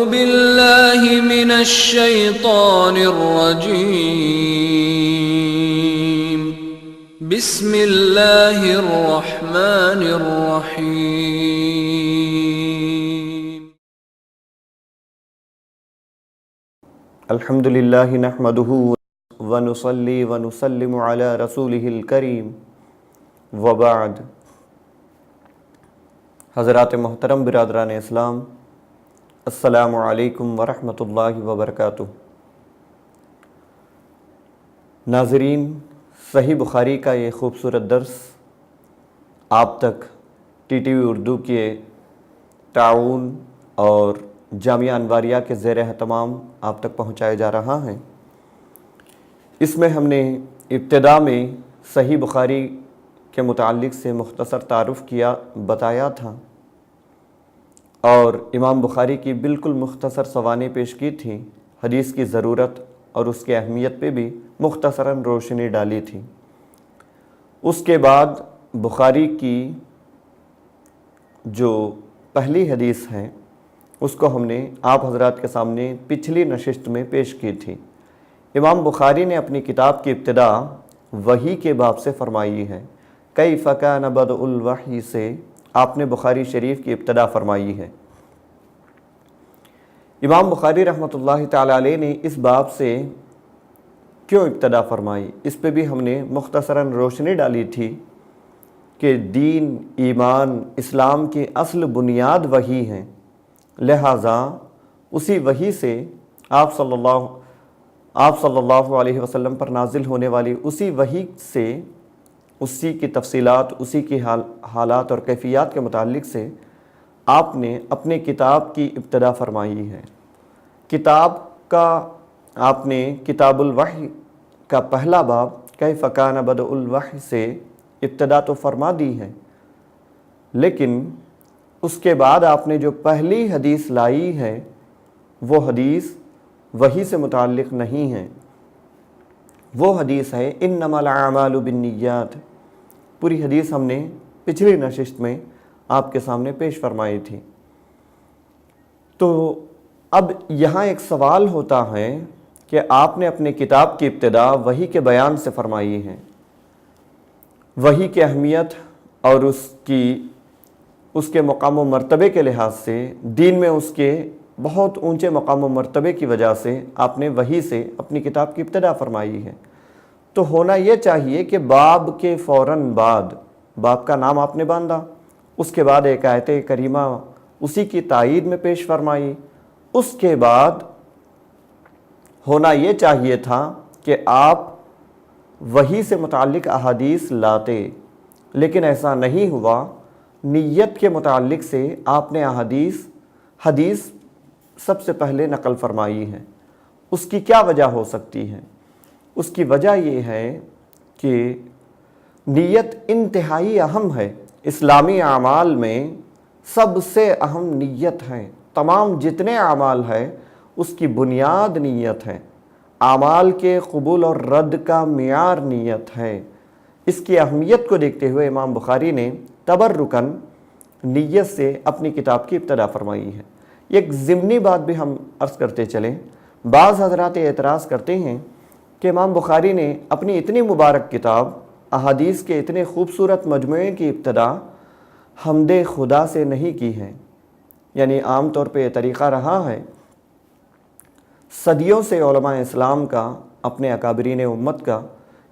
بالله من الشيطان الرجيم. بسم الله الرحمن الرحيم. الحمد لله نحمده ونصلي ونسلم على رسوله الكريم وبعد. حضرات محترم برادران اسلام، السلام علیکم ورحمۃ اللہ وبرکاتہ. ناظرین، صحیح بخاری کا یہ خوبصورت درس آپ تک ٹی ٹی وی اردو کے تعاون اور جامعہ انواریہ کے زیر اہتمام آپ تک پہنچایا جا رہا ہے. اس میں ہم نے ابتدا میں صحیح بخاری کے متعلق سے مختصر تعارف بتایا تھا اور امام بخاری کی بالکل مختصر سوانح پیش کی تھی. حدیث کی ضرورت اور اس کی اہمیت پہ بھی مختصراً روشنی ڈالی تھی. اس کے بعد بخاری کی جو پہلی حدیث ہے اس کو ہم نے آپ حضرات کے سامنے پچھلی نشست میں پیش کی تھی. امام بخاری نے اپنی کتاب کی ابتدا وحی کے باب سے فرمائی ہے. کیف کان بدء الوحی سے آپ نے بخاری شریف کی ابتدا فرمائی ہے. امام بخاری رحمۃ اللہ تعالی علیہ نے اس باب سے کیوں ابتدا فرمائی، اس پہ بھی ہم نے مختصراً روشنی ڈالی تھی کہ دین، ایمان، اسلام کی اصل بنیاد وحی ہیں. لہٰذا اسی وحی سے آپ صلی اللہ علیہ وسلم پر نازل ہونے والی اسی وحی سے، اسی کی تفصیلات، اسی کی حالات اور کیفیات کے متعلق سے آپ نے اپنے کتاب کی ابتدا فرمائی ہے. کتاب کا آپ نے کتاب الوحی کا پہلا باب کیف کان بدء الوحی سے ابتدا تو فرما دی ہے، لیکن اس کے بعد آپ نے جو پہلی حدیث لائی ہے وہ حدیث وحی سے متعلق نہیں ہے. وہ حدیث ہے انما الاعمال بالنیات. پوری حدیث ہم نے پچھلی نشست میں آپ کے سامنے پیش فرمائی تھی. تو اب یہاں ایک سوال ہوتا ہے کہ آپ نے اپنی کتاب کی ابتدا وحی کے بیان سے فرمائی ہے. وحی کی اہمیت اور اس کے مقام و مرتبے کے لحاظ سے، دین میں اس کے بہت اونچے مقام و مرتبے کی وجہ سے آپ نے وحی سے اپنی کتاب کی ابتدا فرمائی ہے. تو ہونا یہ چاہیے کہ باب کے فوراً بعد، باب کا نام آپ نے باندھا، اس کے بعد ایک آیت کریمہ اسی کی تائید میں پیش فرمائی. اس کے بعد ہونا یہ چاہیے تھا کہ آپ وحی سے متعلق احادیث لاتے، لیکن ایسا نہیں ہوا. نیت کے متعلق سے آپ نے حدیث سب سے پہلے نقل فرمائی ہے. اس کی کیا وجہ ہو سکتی ہے؟ اس کی وجہ یہ ہے کہ نیت انتہائی اہم ہے. اسلامی اعمال میں سب سے اہم نیت ہے. تمام جتنے اعمال ہیں اس کی بنیاد نیت ہے. اعمال کے قبول اور رد کا معیار نیت ہے. اس کی اہمیت کو دیکھتے ہوئے امام بخاری نے تبرکاً نیت سے اپنی کتاب کی ابتدا فرمائی ہے. ایک ضمنی بات بھی ہم عرض کرتے چلیں. بعض حضرات اعتراض کرتے ہیں کہ امام بخاری نے اپنی اتنی مبارک کتاب، احادیث کے اتنے خوبصورت مجموعے کی ابتدا حمد خدا سے نہیں کی ہے. یعنی عام طور پہ یہ طریقہ رہا ہے صدیوں سے علماء اسلام کا، اپنے اکابرین امت کا،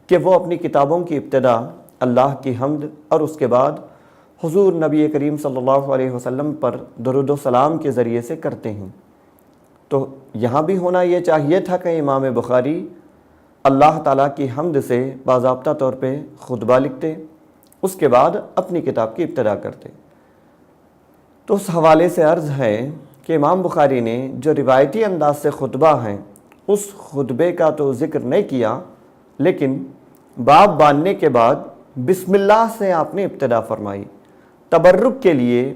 کہ وہ اپنی کتابوں کی ابتدا اللہ کی حمد اور اس کے بعد حضور نبی کریم صلی اللہ علیہ وسلم پر درود و سلام کے ذریعے سے کرتے ہیں. تو یہاں بھی ہونا یہ چاہیے تھا کہ امام بخاری اللہ تعالیٰ کی حمد سے باضابطہ طور پہ خطبہ لکھتے، اس کے بعد اپنی کتاب کی ابتدا کرتے. تو اس حوالے سے عرض ہے کہ امام بخاری نے جو روایتی انداز سے خطبہ ہیں اس خطبے کا تو ذکر نہیں کیا، لیکن باب باندھنے کے بعد بسم اللہ سے آپ نے ابتدا فرمائی. تبرک کے لیے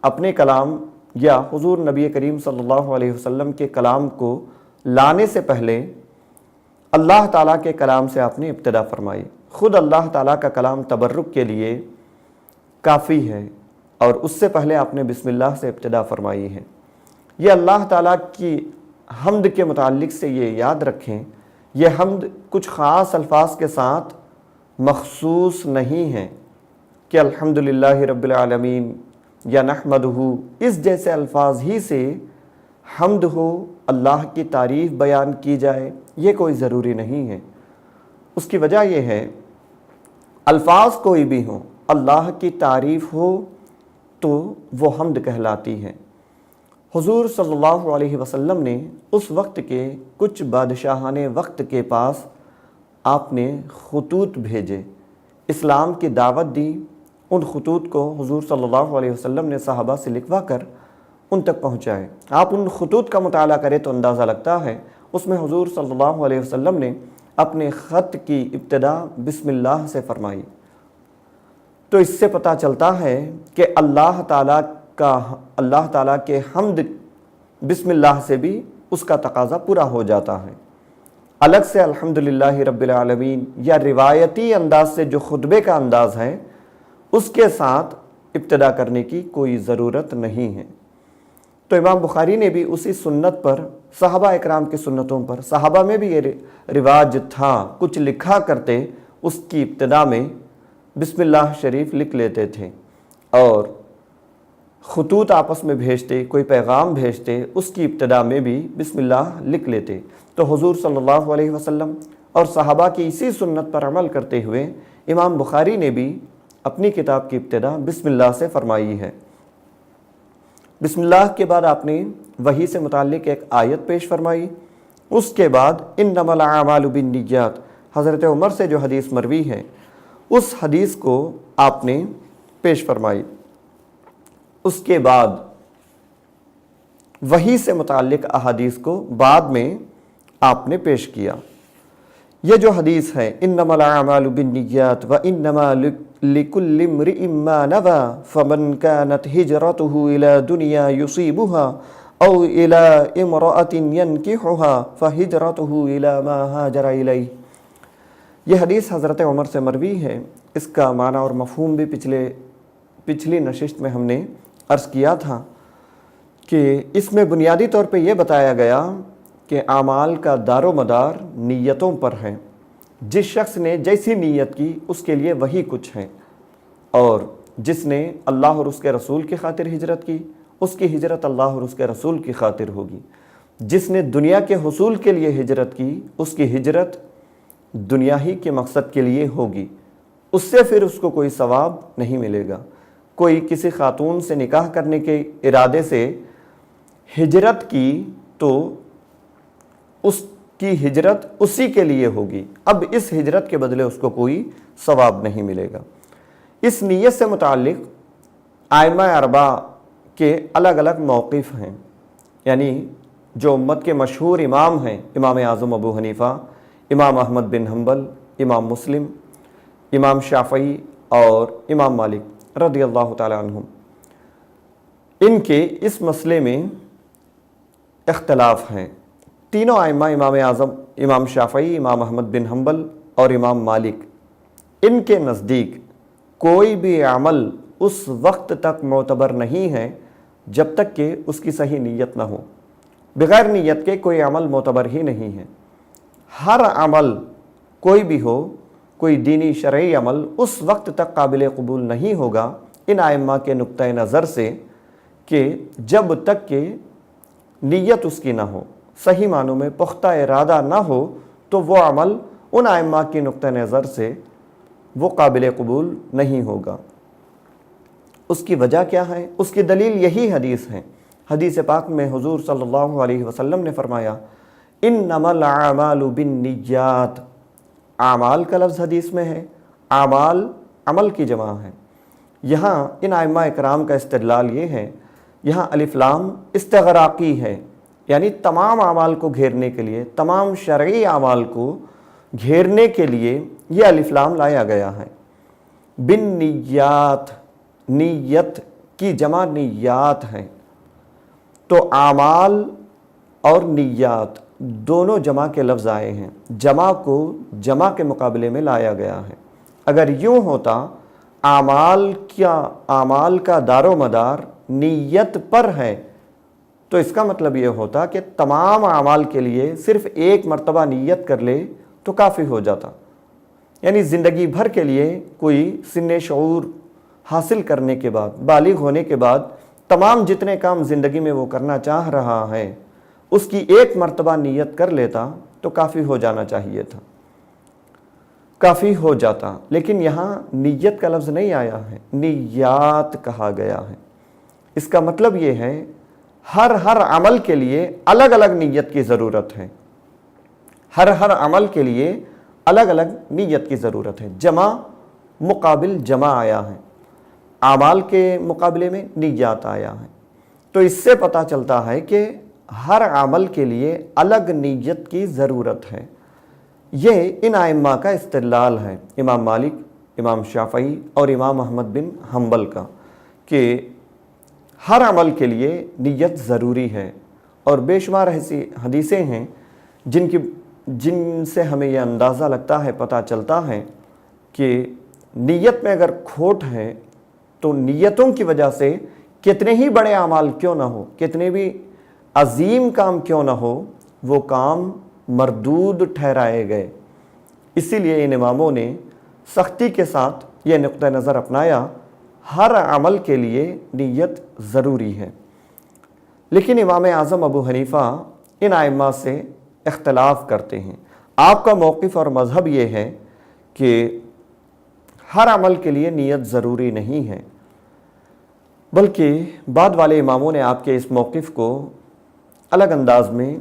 اپنے کلام یا حضور نبی کریم صلی اللہ علیہ وسلم کے کلام کو لانے سے پہلے اللہ تعالیٰ کے کلام سے آپ نے ابتدا فرمائی. خود اللہ تعالیٰ کا کلام تبرک کے لیے کافی ہے اور اس سے پہلے آپ نے بسم اللہ سے ابتدا فرمائی ہے. یہ اللہ تعالیٰ کی حمد کے متعلق سے یہ یاد رکھیں، یہ حمد کچھ خاص الفاظ کے ساتھ مخصوص نہیں ہے کہ الحمدللہ رب العالمین یا نحمدہ، اس جیسے الفاظ ہی سے حمد ہو، اللہ کی تعریف بیان کی جائے، یہ کوئی ضروری نہیں ہے۔ اس کی وجہ یہ ہے الفاظ کوئی بھی ہوں، اللہ کی تعریف ہو تو وہ حمد کہلاتی ہے۔ حضور صلی اللہ علیہ وسلم نے اس وقت کے کچھ بادشاہان وقت کے پاس آپ نے خطوط بھیجے، اسلام کی دعوت دی۔ ان خطوط کو حضور صلی اللہ علیہ وسلم نے صحابہ سے لکھوا کر ان تک پہنچائے۔ آپ ان خطوط کا مطالعہ کریں تو اندازہ لگتا ہے اس میں حضور صلی اللہ علیہ وسلم نے اپنے خط کی ابتدا بسم اللہ سے فرمائی۔ تو اس سے پتہ چلتا ہے کہ اللہ تعالیٰ کے حمد بسم اللہ سے بھی اس کا تقاضا پورا ہو جاتا ہے۔ الگ سے الحمدللہ رب العالمین یا روایتی انداز سے جو خطبے کا انداز ہے اس کے ساتھ ابتدا کرنے کی کوئی ضرورت نہیں ہے۔ تو امام بخاری نے بھی اسی سنت پر، صحابہ اکرام کی سنتوں پر، صحابہ میں بھی یہ رواج تھا، کچھ لکھا کرتے اس کی ابتدا میں بسم اللہ شریف لکھ لیتے تھے، اور خطوط آپس میں بھیجتے، کوئی پیغام بھیجتے، اس کی ابتدا میں بھی بسم اللہ لکھ لیتے۔ تو حضور صلی اللہ علیہ وسلم اور صحابہ کی اسی سنت پر عمل کرتے ہوئے امام بخاری نے بھی اپنی کتاب کی ابتدا بسم اللہ سے فرمائی ہے۔ بسم اللہ کے بعد آپ نے وحی سے متعلق ایک آیت پیش فرمائی، اس کے بعد انما الاعمال بالنیات، حضرت عمر سے جو حدیث مروی ہے اس حدیث کو آپ نے پیش فرمائی۔ اس کے بعد وحی سے متعلق احادیث کو بعد میں آپ نے پیش کیا۔ یہ جو حدیث ہے انما الاعمال بالنیات وانما لکل امرئ ما نوى فمن كانت هجرته الى دنیا يصيبها او الى امرأة ينكحها فهجرته الى ما هاجر الیہ۔ یہ حدیث حضرت عمر سے مروی ہے۔ اس کا معنی اور مفہوم بھی پچھلی نشست میں ہم نے عرض کیا تھا کہ اس میں بنیادی طور پہ یہ بتایا گیا کہ اعمال کا دار و مدار نیتوں پر ہے۔ جس شخص نے جیسی نیت کی اس کے لیے وہی کچھ ہے، اور جس نے اللہ اور اس کے رسول کی خاطر ہجرت کی اس کی ہجرت اللہ اور اس کے رسول کی خاطر ہوگی۔ جس نے دنیا کے حصول کے لیے ہجرت کی اس کی ہجرت دنیا ہی کے مقصد کے لیے ہوگی، اس سے پھر اس کو کوئی ثواب نہیں ملے گا۔ کوئی کسی خاتون سے نکاح کرنے کے ارادے سے ہجرت کی تو اس کی ہجرت اسی کے لیے ہوگی، اب اس ہجرت کے بدلے اس کو کوئی ثواب نہیں ملے گا۔ اس نیت سے متعلق ائمہ اربعہ کے الگ الگ موقف ہیں، یعنی جو امت کے مشہور امام ہیں، امام اعظم ابو حنیفہ، امام احمد بن حنبل، امام مسلم، امام شافعی اور امام مالک رضی اللہ تعالی عنہم، ان کے اس مسئلے میں اختلاف ہیں۔ تینوں ائمہ، امام اعظم، امام شافعی، امام احمد بن حنبل اور امام مالک، ان کے نزدیک کوئی بھی عمل اس وقت تک معتبر نہیں ہے جب تک کہ اس کی صحیح نیت نہ ہو۔ بغیر نیت کے کوئی عمل معتبر ہی نہیں ہے۔ ہر عمل کوئی بھی ہو، کوئی دینی شرعی عمل اس وقت تک قابل قبول نہیں ہوگا ان ائمہ کے نقطۂ نظر سے کہ جب تک کہ نیت اس کی نہ ہو، صحیح معنوں میں پختہ ارادہ نہ ہو تو وہ عمل ان ائمہ کی نقطۂ نظر سے وہ قابل قبول نہیں ہوگا۔ اس کی وجہ کیا ہے؟ اس کی دلیل یہی حدیث ہے۔ حدیث پاک میں حضور صلی اللہ علیہ وسلم نے فرمایا انما الاعمال بالنیات، اعمال کا لفظ حدیث میں ہے، اعمال عمل کی جمع ہے۔ یہاں ان ائمہ اکرام کا استدلال یہ ہے، یہاں الف لام استغراقی ہے، یعنی تمام اعمال کو گھیرنے کے لیے، تمام شرعی اعمال کو گھیرنے کے لیے یہ الف لام لایا گیا ہے۔ بالنیات، نیت کی جمع نیات ہے، تو اعمال اور نیات دونوں جمع کے لفظ آئے ہیں، جمع کو جمع کے مقابلے میں لایا گیا ہے۔ اگر یوں ہوتا اعمال کا دار و مدار نیت پر ہے تو اس کا مطلب یہ ہوتا کہ تمام اعمال کے لیے صرف ایک مرتبہ نیت کر لے تو کافی ہو جاتا، یعنی زندگی بھر کے لیے کوئی سن شعور حاصل کرنے کے بعد، بالغ ہونے کے بعد تمام جتنے کام زندگی میں وہ کرنا چاہ رہا ہے اس کی ایک مرتبہ نیت کر لیتا تو کافی ہو جانا چاہیے تھا، کافی ہو جاتا۔ لیکن یہاں نیت کا لفظ نہیں آیا ہے، نیات کہا گیا ہے۔ اس کا مطلب یہ ہے ہر عمل کے لیے الگ الگ نیت کی ضرورت ہے، ہر عمل کے لیے الگ الگ نیت کی ضرورت ہے۔ جمع مقابل جمع آیا ہے، اعمال کے مقابلے میں نیات آیا ہے، تو اس سے پتہ چلتا ہے کہ ہر عمل کے لیے الگ نیت کی ضرورت ہے۔ یہ ان ائمہ کا استدلال ہے، امام مالک، امام شافعی اور امام احمد بن حنبل کا، کہ ہر عمل کے لیے نیت ضروری ہے۔ اور بے شمار ایسی حدیثیں ہیں جن سے ہمیں یہ اندازہ لگتا ہے، پتہ چلتا ہے کہ نیت میں اگر کھوٹ ہے تو نیتوں کی وجہ سے کتنے ہی بڑے اعمال کیوں نہ ہو، کتنے بھی عظیم کام کیوں نہ ہو، وہ کام مردود ٹھہرائے گئے۔ اسی لیے ان اماموں نے سختی کے ساتھ یہ نقطہ نظر اپنایا، ہر عمل کے لیے نیت ضروری ہے۔ لیکن امام اعظم ابو حنیفہ ان ائمہ سے اختلاف کرتے ہیں۔ آپ کا موقف اور مذہب یہ ہے کہ ہر عمل کے لیے نیت ضروری نہیں ہے، بلکہ بعد والے اماموں نے آپ کے اس موقف کو الگ انداز میں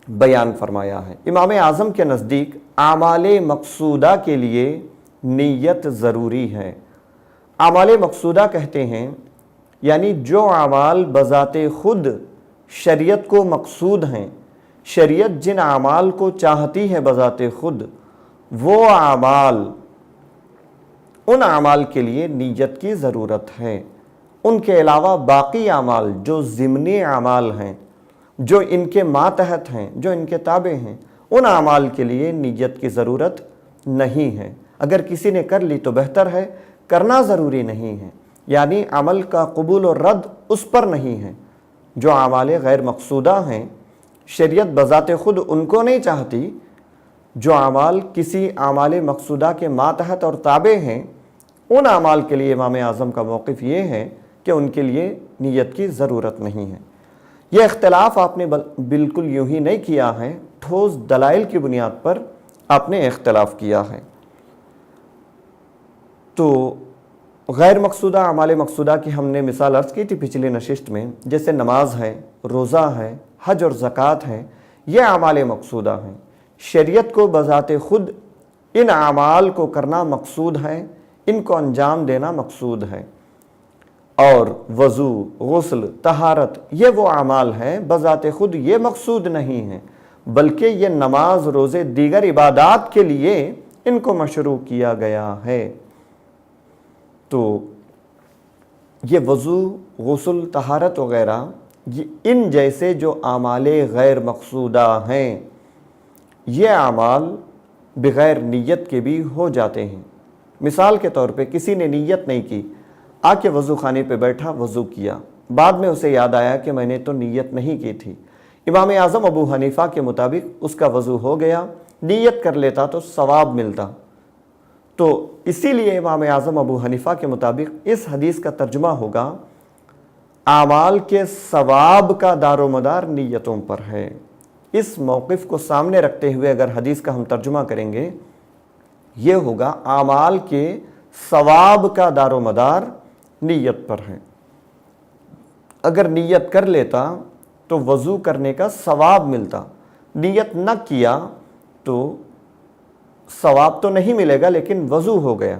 بیان فرمایا ہے۔ امام اعظم کے نزدیک اعمال مقصودہ کے لیے نیت ضروری ہے۔ اعمال مقصودہ کہتے ہیں یعنی جو اعمال بذات خود شریعت کو مقصود ہیں، شریعت جن اعمال کو چاہتی ہے بذات خود، وہ اعمال، ان اعمال کے لیے نیت کی ضرورت ہے۔ ان کے علاوہ باقی اعمال جو ضمنی اعمال ہیں، جو ان کے ماتحت ہیں، جو ان کے تابع ہیں، ان اعمال کے لیے نیت کی ضرورت نہیں ہے۔ اگر کسی نے کر لی تو بہتر ہے، کرنا ضروری نہیں ہے، یعنی عمل کا قبول و رد اس پر نہیں ہے۔ جو اعمال غیر مقصودہ ہیں، شریعت بذات خود ان کو نہیں چاہتی، جو اعمال کسی اعمال مقصودہ کے ماتحت اور تابع ہیں، ان اعمال کے لیے امام اعظم کا موقف یہ ہے کہ ان کے لیے نیت کی ضرورت نہیں ہے۔ یہ اختلاف آپ نے بالکل یوں ہی نہیں کیا ہے، ٹھوس دلائل کی بنیاد پر آپ نے اختلاف کیا ہے۔ تو غیر مقصودہ اعمال مقصودہ کی ہم نے مثال عرض کی تھی پچھلی نشست میں، جیسے نماز ہے، روزہ ہے، حج اور زکوٰۃ ہے، یہ اعمال مقصودہ ہیں۔ شریعت کو بذات خود ان اعمال کو کرنا مقصود ہے، ان کو انجام دینا مقصود ہے۔ اور وضو، غسل، طہارت، یہ وہ اعمال ہیں بذات خود یہ مقصود نہیں ہیں، بلکہ یہ نماز، روزے، دیگر عبادات کے لیے ان کو مشروع کیا گیا ہے۔ تو یہ وضو، غسل، طہارت وغیرہ، ان جیسے جو اعمال غیر مقصودہ ہیں، یہ اعمال بغیر نیت کے بھی ہو جاتے ہیں۔ مثال کے طور پہ کسی نے نیت نہیں کی، آ کے وضو خانے پہ بیٹھا، وضو کیا، بعد میں اسے یاد آیا کہ میں نے تو نیت نہیں کی تھی۔ امام اعظم ابو حنیفہ کے مطابق اس کا وضو ہو گیا، نیت کر لیتا تو ثواب ملتا۔ تو اسی لیے امام اعظم ابو حنیفہ کے مطابق اس حدیث کا ترجمہ ہوگا، اعمال کے ثواب کا دار و مدار نیتوں پر ہے۔ اس موقف کو سامنے رکھتے ہوئے اگر حدیث کا ہم ترجمہ کریں گے، یہ ہوگا اعمال کے ثواب کا دار و مدار نیت پر ہے۔ اگر نیت کر لیتا تو وضو کرنے کا ثواب ملتا، نیت نہ کیا تو ثواب تو نہیں ملے گا لیکن وضو ہو گیا۔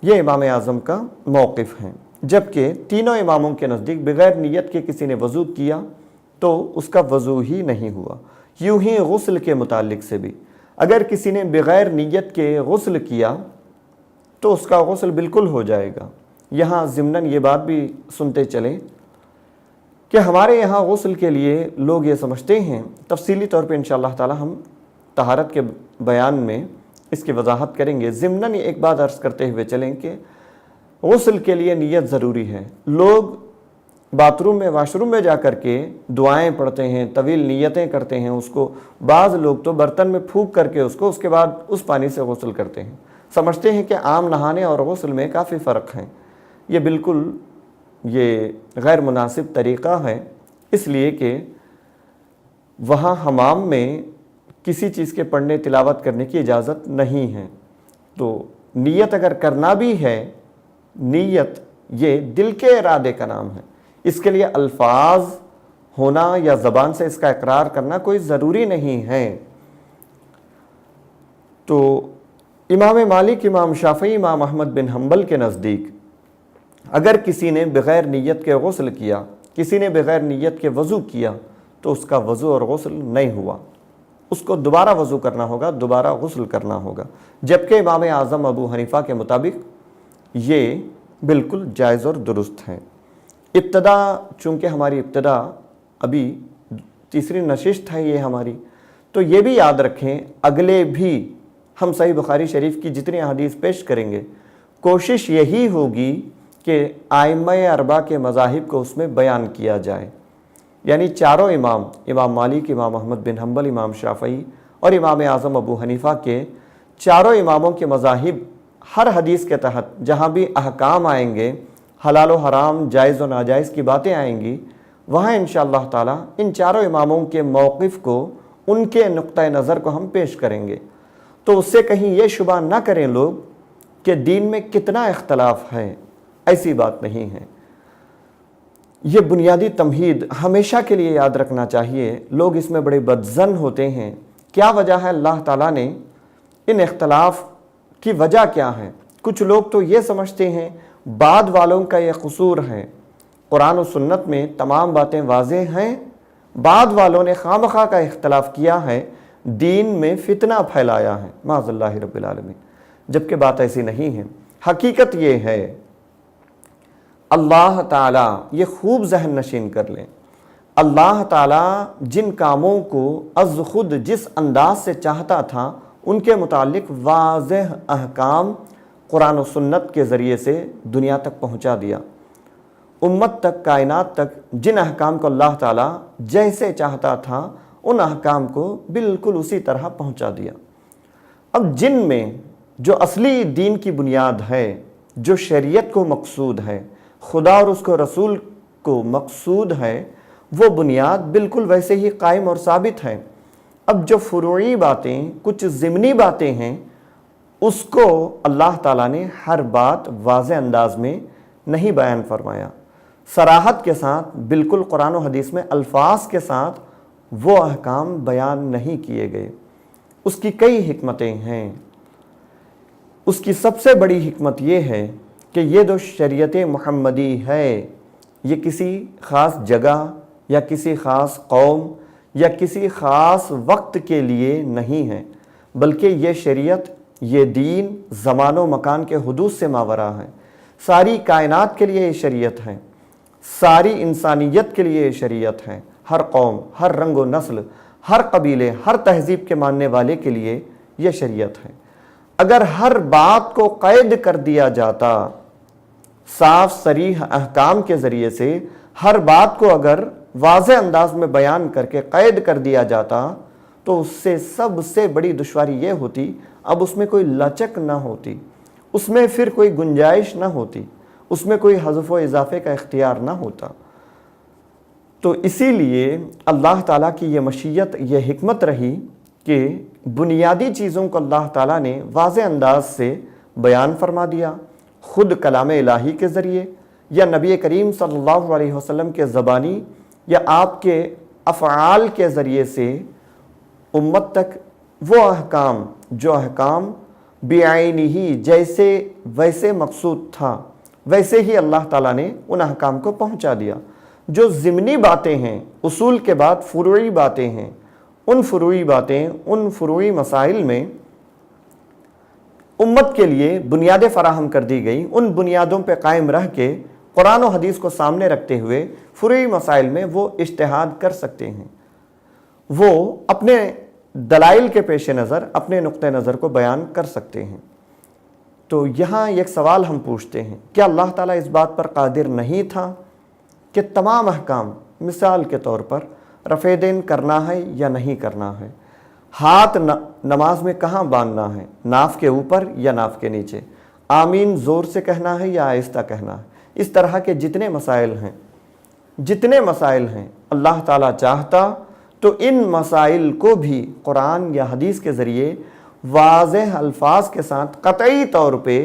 یہ امام اعظم کا موقف ہے۔ جبکہ تینوں اماموں کے نزدیک بغیر نیت کے کسی نے وضو کیا تو اس کا وضو ہی نہیں ہوا۔ یوں ہی غسل کے متعلق سے بھی اگر کسی نے بغیر نیت کے غسل کیا تو اس کا غسل بالکل ہو جائے گا۔ یہاں ضمناً یہ بات بھی سنتے چلیں کہ ہمارے یہاں غسل کے لیے لوگ یہ سمجھتے ہیں، تفصیلی طور پہ انشاءاللہ تعالی ہم طہارت کے بیان میں اس کی وضاحت کریں گے۔ ضمناً ایک بات عرض کرتے ہوئے چلیں کہ غسل کے لیے نیت ضروری ہے۔ لوگ باتھ روم میں واش روم میں جا کر کے دعائیں پڑھتے ہیں، طویل نیتیں کرتے ہیں، اس کو بعض لوگ تو برتن میں پھونک کر کے اس کے بعد اس پانی سے غسل کرتے ہیں، سمجھتے ہیں کہ عام نہانے اور غسل میں کافی فرق ہے۔ یہ بالکل غیر مناسب طریقہ ہے، اس لیے کہ وہاں حمام میں کسی چیز کے پڑھنے تلاوت کرنے کی اجازت نہیں ہے۔ تو نیت اگر کرنا بھی ہے، نیت یہ دل کے ارادے کا نام ہے، اس کے لیے الفاظ ہونا یا زبان سے اس کا اقرار کرنا کوئی ضروری نہیں ہے۔ تو امام مالک، امام شافعی، امام احمد بن حنبل کے نزدیک اگر کسی نے بغیر نیت کے غسل کیا، کسی نے بغیر نیت کے وضو کیا، تو اس کا وضو اور غسل نہیں ہوا، اس کو دوبارہ وضو کرنا ہوگا، دوبارہ غسل کرنا ہوگا۔ جبکہ امام اعظم ابو حنیفہ کے مطابق یہ بالکل جائز اور درست ہے۔ ابتدا، چونکہ ہماری ابتدا ابھی تیسری نشست ہے یہ ہماری، تو یہ بھی یاد رکھیں اگلے بھی ہم صحیح بخاری شریف کی جتنی احادیث پیش کریں گے، کوشش یہی ہوگی کہ ائمہ اربعہ کے مذاہب کو اس میں بیان کیا جائے، یعنی چاروں امام، امام مالک، امام احمد بن حنبل، امام شافعی اور امام اعظم ابو حنیفہ کے چاروں اماموں کے مذاہب ہر حدیث کے تحت جہاں بھی احکام آئیں گے، حلال و حرام، جائز و ناجائز کی باتیں آئیں گی، وہاں انشاءاللہ تعالی ان چاروں اماموں کے موقف کو، ان کے نقطہ نظر کو ہم پیش کریں گے۔ تو اس سے کہیں یہ شبہ نہ کریں لوگ کہ دین میں کتنا اختلاف ہے، ایسی بات نہیں ہے۔ یہ بنیادی تمہید ہمیشہ کے لیے یاد رکھنا چاہیے، لوگ اس میں بڑے بدظن ہوتے ہیں۔ کیا وجہ ہے اللہ تعالیٰ نے ان اختلاف کی وجہ کیا ہے؟ کچھ لوگ تو یہ سمجھتے ہیں بعد والوں کا یہ قصور ہے، قرآن و سنت میں تمام باتیں واضح ہیں، بعد والوں نے خواہ کا اختلاف کیا ہے، دین میں فتنہ پھیلایا ہے، معاذ اللہ رب العالمین، جبکہ بات ایسی نہیں ہے۔ حقیقت یہ ہے، اللہ تعالیٰ، یہ خوب ذہن نشین کر لیں، اللہ تعالیٰ جن کاموں کو از خود جس انداز سے چاہتا تھا ان کے متعلق واضح احکام قرآن و سنت کے ذریعے سے دنیا تک پہنچا دیا، امت تک، کائنات تک جن احکام کو اللہ تعالیٰ جیسے چاہتا تھا ان احکام کو بالکل اسی طرح پہنچا دیا۔ اب جن میں جو اصلی دین کی بنیاد ہے، جو شریعت کو مقصود ہے، خدا اور اس کو رسول کو مقصود ہے، وہ بنیاد بالکل ویسے ہی قائم اور ثابت ہے۔ اب جو فروعی باتیں، کچھ ضمنی باتیں ہیں، اس کو اللہ تعالیٰ نے ہر بات واضح انداز میں نہیں بیان فرمایا، صراحت کے ساتھ بالکل قرآن و حدیث میں الفاظ کے ساتھ وہ احکام بیان نہیں کیے گئے۔ اس کی کئی حکمتیں ہیں۔ اس کی سب سے بڑی حکمت یہ ہے کہ یہ جو شریعت محمدی ہے، یہ کسی خاص جگہ یا کسی خاص قوم یا کسی خاص وقت کے لیے نہیں ہے، بلکہ یہ شریعت، یہ دین زمان و مکان کے حدود سے ماورا ہے، ساری کائنات کے لیے یہ شریعت ہے، ساری انسانیت کے لیے یہ شریعت ہے، ہر قوم، ہر رنگ و نسل، ہر قبیلے، ہر تہذیب کے ماننے والے کے لیے یہ شریعت ہے۔ اگر ہر بات کو قید کر دیا جاتا، صاف صریح احکام کے ذریعے سے ہر بات کو اگر واضح انداز میں بیان کر کے قید کر دیا جاتا، تو اس سے سب سے بڑی دشواری یہ ہوتی، اب اس میں کوئی لچک نہ ہوتی، اس میں پھر کوئی گنجائش نہ ہوتی، اس میں کوئی حذف و اضافے کا اختیار نہ ہوتا۔ تو اسی لیے اللہ تعالیٰ کی یہ مشیت، یہ حکمت رہی کہ بنیادی چیزوں کو اللہ تعالیٰ نے واضح انداز سے بیان فرما دیا، خود کلام الہی کے ذریعے یا نبی کریم صلی اللہ علیہ وسلم کے زبانی یا آپ کے افعال کے ذریعے سے امت تک وہ احکام، جو احکام بعینہ جیسے ویسے مقصود تھا، ویسے ہی اللہ تعالیٰ نے ان احکام کو پہنچا دیا۔ جو ضمنی باتیں ہیں، اصول کے بعد فروعی باتیں ہیں، ان فروعی باتیں، ان فروعی مسائل میں امت کے لیے بنیادیں فراہم کر دی گئی، ان بنیادوں پہ قائم رہ کے قرآن و حدیث کو سامنے رکھتے ہوئے فروعی مسائل میں وہ اجتہاد کر سکتے ہیں، وہ اپنے دلائل کے پیش نظر اپنے نقطہ نظر کو بیان کر سکتے ہیں۔ تو یہاں ایک سوال ہم پوچھتے ہیں، کیا اللہ تعالیٰ اس بات پر قادر نہیں تھا کہ تمام احکام، مثال کے طور پر رفع دین کرنا ہے یا نہیں کرنا ہے، ہاتھ نماز میں کہاں باندھنا ہے، ناف کے اوپر یا ناف کے نیچے، آمین زور سے کہنا ہے یا آہستہ کہنا ہے، اس طرح کے جتنے مسائل ہیں اللہ تعالیٰ چاہتا تو ان مسائل کو بھی قرآن یا حدیث کے ذریعے واضح الفاظ کے ساتھ قطعی طور پہ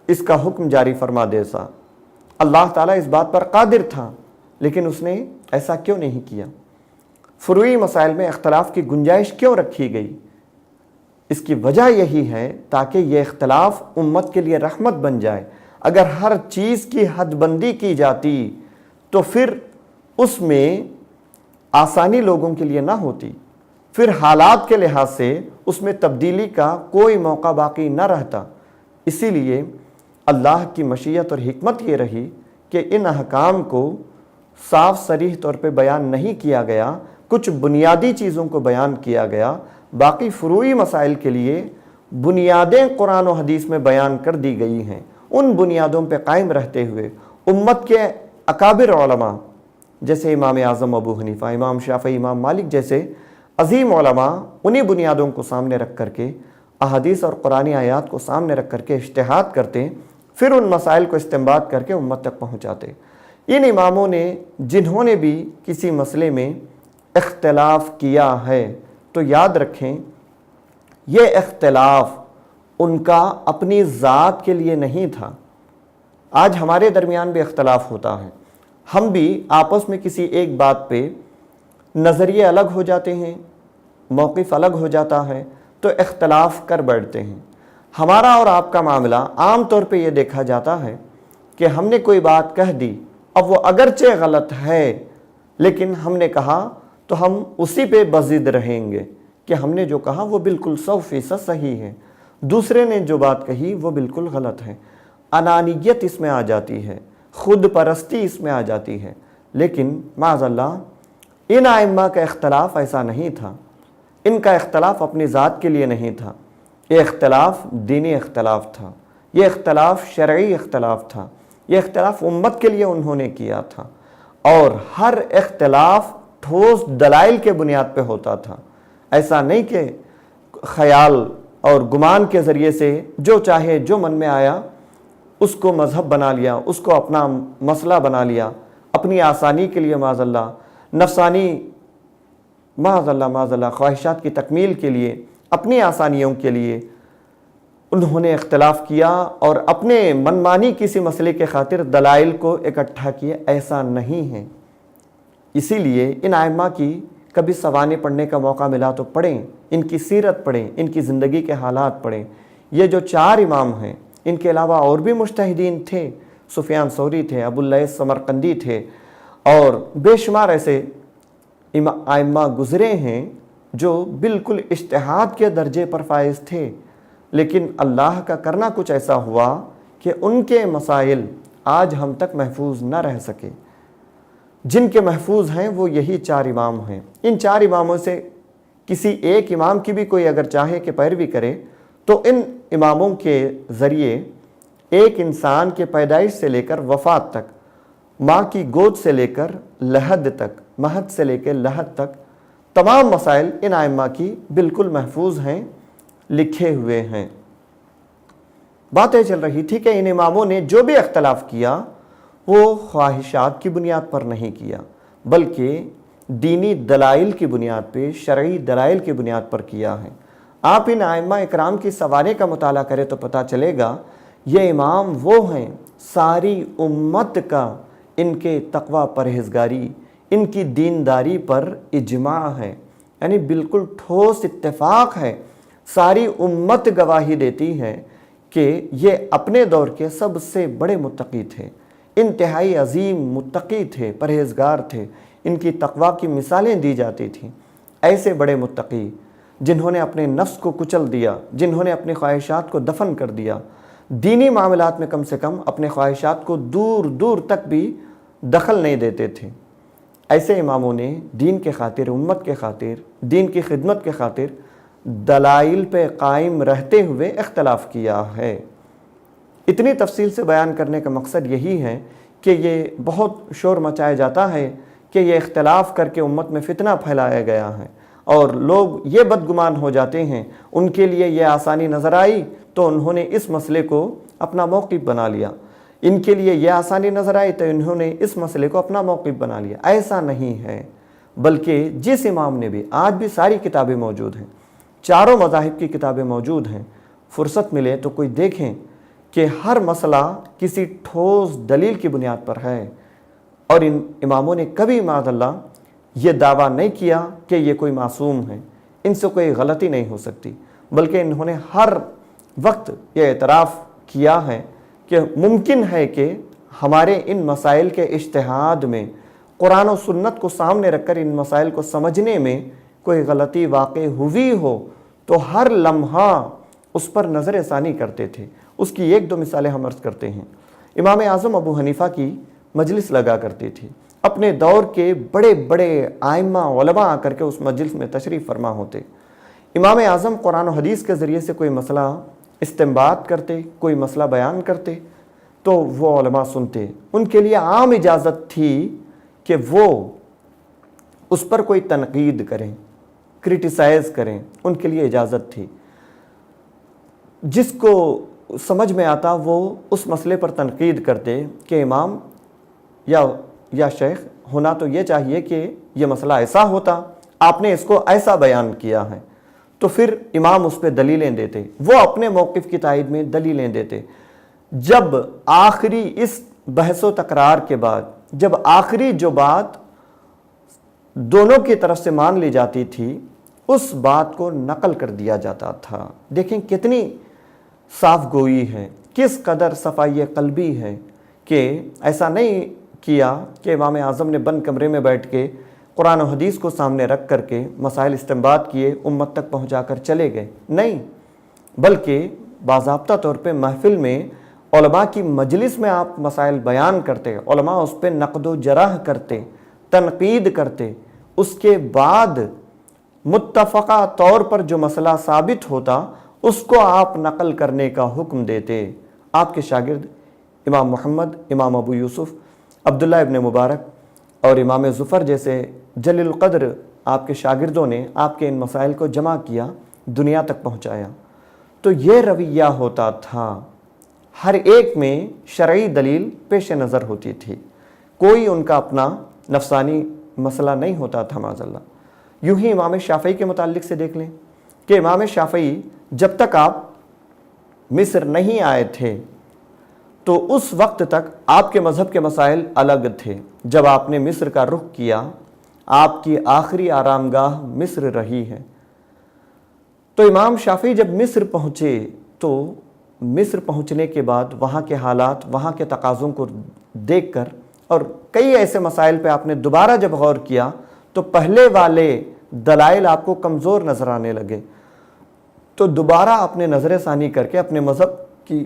اس کا حکم جاری فرما دیتا۔ اللہ تعالیٰ اس بات پر قادر تھا، لیکن اس نے ایسا کیوں نہیں کیا؟ فروعی مسائل میں اختلاف کی گنجائش کیوں رکھی گئی؟ اس کی وجہ یہی ہے تاکہ یہ اختلاف امت کے لیے رحمت بن جائے۔ اگر ہر چیز کی حد بندی کی جاتی تو پھر اس میں آسانی لوگوں کے لیے نہ ہوتی، پھر حالات کے لحاظ سے اس میں تبدیلی کا کوئی موقع باقی نہ رہتا۔ اسی لیے اللہ کی مشیت اور حکمت یہ رہی کہ ان احکام کو صاف صریح طور پہ بیان نہیں کیا گیا، کچھ بنیادی چیزوں کو بیان کیا گیا، باقی فروعی مسائل کے لیے بنیادیں قرآن و حدیث میں بیان کر دی گئی ہیں۔ ان بنیادوں پہ قائم رہتے ہوئے امت کے اکابر علماء جیسے امام اعظم ابو حنیفہ، امام شافعی، امام مالک جیسے عظیم علماء انہی بنیادوں کو سامنے رکھ کر کے احادیث اور قرآنی آیات کو سامنے رکھ کر کے اجتہاد کرتے، پھر ان مسائل کو استنباط کر کے امت تک پہنچاتے۔ ان اماموں نے جنہوں نے بھی کسی مسئلے میں اختلاف کیا ہے تو یاد رکھیں یہ اختلاف ان کا اپنی ذات کے لیے نہیں تھا۔ آج ہمارے درمیان بھی اختلاف ہوتا ہے، ہم بھی آپس میں کسی ایک بات پہ نظریے الگ ہو جاتے ہیں، موقف الگ ہو جاتا ہے تو اختلاف کر بیٹھتے ہیں۔ ہمارا اور آپ کا معاملہ عام طور پہ یہ دیکھا جاتا ہے کہ ہم نے کوئی بات کہہ دی، اب وہ اگرچہ غلط ہے لیکن ہم نے کہا تو ہم اسی پہ بضد رہیں گے کہ ہم نے جو کہا وہ بالکل 100% صحیح ہے، دوسرے نے جو بات کہی وہ بالکل غلط ہے۔ انانیت اس میں آ جاتی ہے، خود پرستی اس میں آ جاتی ہے۔ لیکن معاذ اللہ ان ائمہ کا اختلاف ایسا نہیں تھا، ان کا اختلاف اپنی ذات کے لیے نہیں تھا، یہ اختلاف دینی اختلاف تھا، یہ اختلاف شرعی اختلاف تھا، یہ اختلاف امت کے لیے انہوں نے کیا تھا، اور ہر اختلاف ٹھوس دلائل کے بنیاد پہ ہوتا تھا۔ ایسا نہیں کہ خیال اور گمان کے ذریعے سے جو چاہے جو من میں آیا اس کو مذہب بنا لیا، اس کو اپنا مسئلہ بنا لیا، اپنی آسانی کے لیے معاذ اللہ، نفسانی معاذ اللہ خواہشات کی تکمیل کے لیے، اپنی آسانیوں کے لیے انہوں نے اختلاف کیا اور اپنے منمانی کسی مسئلے کے خاطر دلائل کو اکٹھا کیے، ایسا نہیں ہے۔ اسی لیے ان ائمہ کی کبھی سوانے پڑھنے کا موقع ملا تو پڑھیں، ان کی سیرت پڑھیں، ان کی زندگی کے حالات پڑھیں۔ یہ جو 4 امام ہیں، ان کے علاوہ اور بھی مجتہدین تھے، سفیان ثوری تھے، ابو اللیث سمرقندی تھے، اور بے شمار ایسے ائمہ گزرے ہیں جو بالکل اجتہاد کے درجے پر فائز تھے، لیکن اللہ کا کرنا کچھ ایسا ہوا کہ ان کے مسائل آج ہم تک محفوظ نہ رہ سکے۔ جن کے محفوظ ہیں وہ یہی 4 امام ہیں۔ ان 4 اماموں سے کسی ایک امام کی بھی کوئی اگر چاہے کہ پیروی کرے تو ان اماموں کے ذریعے ایک انسان کے پیدائش سے لے کر وفات تک، ماں کی گود سے لے کر لحد تک، مہد سے لے کے لحد تک، تمام مسائل ان ائمہ کی بالکل محفوظ ہیں، لکھے ہوئے ہیں۔ باتیں چل رہی تھی کہ ان اماموں نے جو بھی اختلاف کیا وہ خواہشات کی بنیاد پر نہیں کیا، بلکہ دینی دلائل کی بنیاد پہ، شرعی دلائل کی بنیاد پر کیا ہے۔ آپ ان ائمہ اکرام کی سوانح کا مطالعہ کریں تو پتہ چلے گا یہ امام وہ ہیں ساری امت کا ان کے تقوی پرہیزگاری، ان کی دینداری پر اجماع ہے، یعنی بالکل ٹھوس اتفاق ہے، ساری امت گواہی دیتی ہے کہ یہ اپنے دور کے سب سے بڑے متقی تھے، انتہائی عظیم متقی تھے، پرہیزگار تھے، ان کی تقوی کی مثالیں دی جاتی تھیں۔ ایسے بڑے متقی جنہوں نے اپنے نفس کو کچل دیا، جنہوں نے اپنی خواہشات کو دفن کر دیا، دینی معاملات میں کم سے کم اپنے خواہشات کو دور دور تک بھی دخل نہیں دیتے تھے، ایسے اماموں نے دین کے خاطر، امت کے خاطر، دین کی خدمت کے خاطر دلائل پہ قائم رہتے ہوئے اختلاف کیا ہے۔ اتنی تفصیل سے بیان کرنے کا مقصد یہی ہے کہ یہ بہت شور مچایا جاتا ہے کہ یہ اختلاف کر کے امت میں فتنہ پھیلایا گیا ہے، اور لوگ یہ بدگمان ہو جاتے ہیں، ان کے لیے یہ آسانی نظر آئی تو انہوں نے اس مسئلے کو اپنا موقف بنا لیا، ان کے لیے یہ آسانی نظر آئی تو انہوں نے اس مسئلے کو اپنا موقف بنا لیا۔ ایسا نہیں ہے، بلکہ جس امام نے بھی، آج بھی ساری کتابیں موجود ہیں، چاروں مذاہب کی کتابیں موجود ہیں، فرصت ملے تو کوئی دیکھیں کہ ہر مسئلہ کسی ٹھوس دلیل کی بنیاد پر ہے، اور ان اماموں نے کبھی معاذ اللہ یہ دعویٰ نہیں کیا کہ یہ کوئی معصوم ہے، ان سے کوئی غلطی نہیں ہو سکتی، بلکہ انہوں نے ہر وقت یہ اعتراف کیا ہے کہ ممکن ہے کہ ہمارے ان مسائل کے اجتہاد میں، قرآن و سنت کو سامنے رکھ کر ان مسائل کو سمجھنے میں کوئی غلطی واقع ہوئی ہو تو ہر لمحہ اس پر نظر ثانی کرتے تھے۔ اس کی ایک دو مثالیں ہم عرض کرتے ہیں۔ امام اعظم ابو حنیفہ کی مجلس لگا کرتی تھی، اپنے دور کے بڑے بڑے ائمہ علماء آ کر کے اس مجلس میں تشریف فرما ہوتے۔ امام اعظم قرآن و حدیث کے ذریعے سے کوئی مسئلہ استنباط کرتے، کوئی مسئلہ بیان کرتے تو وہ علماء سنتے، ان کے لیے عام اجازت تھی کہ وہ اس پر کوئی تنقید کریں، کرٹیسائز کریں، ان کے لیے اجازت تھی۔ جس کو سمجھ میں آتا وہ اس مسئلے پر تنقید کرتے کہ امام یا شیخ، ہونا تو یہ چاہیے کہ یہ مسئلہ ایسا ہوتا، آپ نے اس کو ایسا بیان کیا ہے، تو پھر امام اس پہ دلیلیں دیتے، وہ اپنے موقف کی تائید میں دلیلیں دیتے۔ جب آخری اس بحث و تکرار کے بعد جب آخری جو بات دونوں کی طرف سے مان لی جاتی تھی، اس بات کو نقل کر دیا جاتا تھا۔ دیکھیں کتنی صاف گوئی ہے، کس قدر صفائی قلبی ہے کہ ایسا نہیں کیا کہ امام اعظم نے بند کمرے میں بیٹھ کے قرآن و حدیث کو سامنے رکھ کر کے مسائل استنباط کیے، امت تک پہنچا کر چلے گئے، نہیں، بلکہ باضابطہ طور پہ محفل میں علماء کی مجلس میں آپ مسائل بیان کرتے، علماء اس پہ نقد و جرح کرتے، تنقید کرتے، اس کے بعد متفقہ طور پر جو مسئلہ ثابت ہوتا اس کو آپ نقل کرنے کا حکم دیتے۔ آپ کے شاگرد امام محمد، امام ابو یوسف، عبداللہ ابن مبارک اور امام ظفر جیسے جلیل القدر آپ کے شاگردوں نے آپ کے ان مسائل کو جمع کیا، دنیا تک پہنچایا۔ تو یہ رویہ ہوتا تھا، ہر ایک میں شرعی دلیل پیش نظر ہوتی تھی، کوئی ان کا اپنا نفسانی مسئلہ نہیں ہوتا تھا معاذ اللہ۔ یوں ہی امام شافعی کے متعلق سے دیکھ لیں کہ امام شافعی جب تک آپ مصر نہیں آئے تھے تو اس وقت تک آپ کے مذہب کے مسائل الگ تھے۔ جب آپ نے مصر کا رخ کیا، آپ کی آخری آرام گاہ مصر رہی ہے۔ تو امام شافعی جب مصر پہنچے تو مصر پہنچنے کے بعد وہاں کے حالات، وہاں کے تقاضوں کو دیکھ کر اور کئی ایسے مسائل پہ آپ نے دوبارہ جب غور کیا تو پہلے والے دلائل آپ کو کمزور نظر آنے لگے، تو دوبارہ آپ نے نظر ثانی کر کے اپنے مذہب کی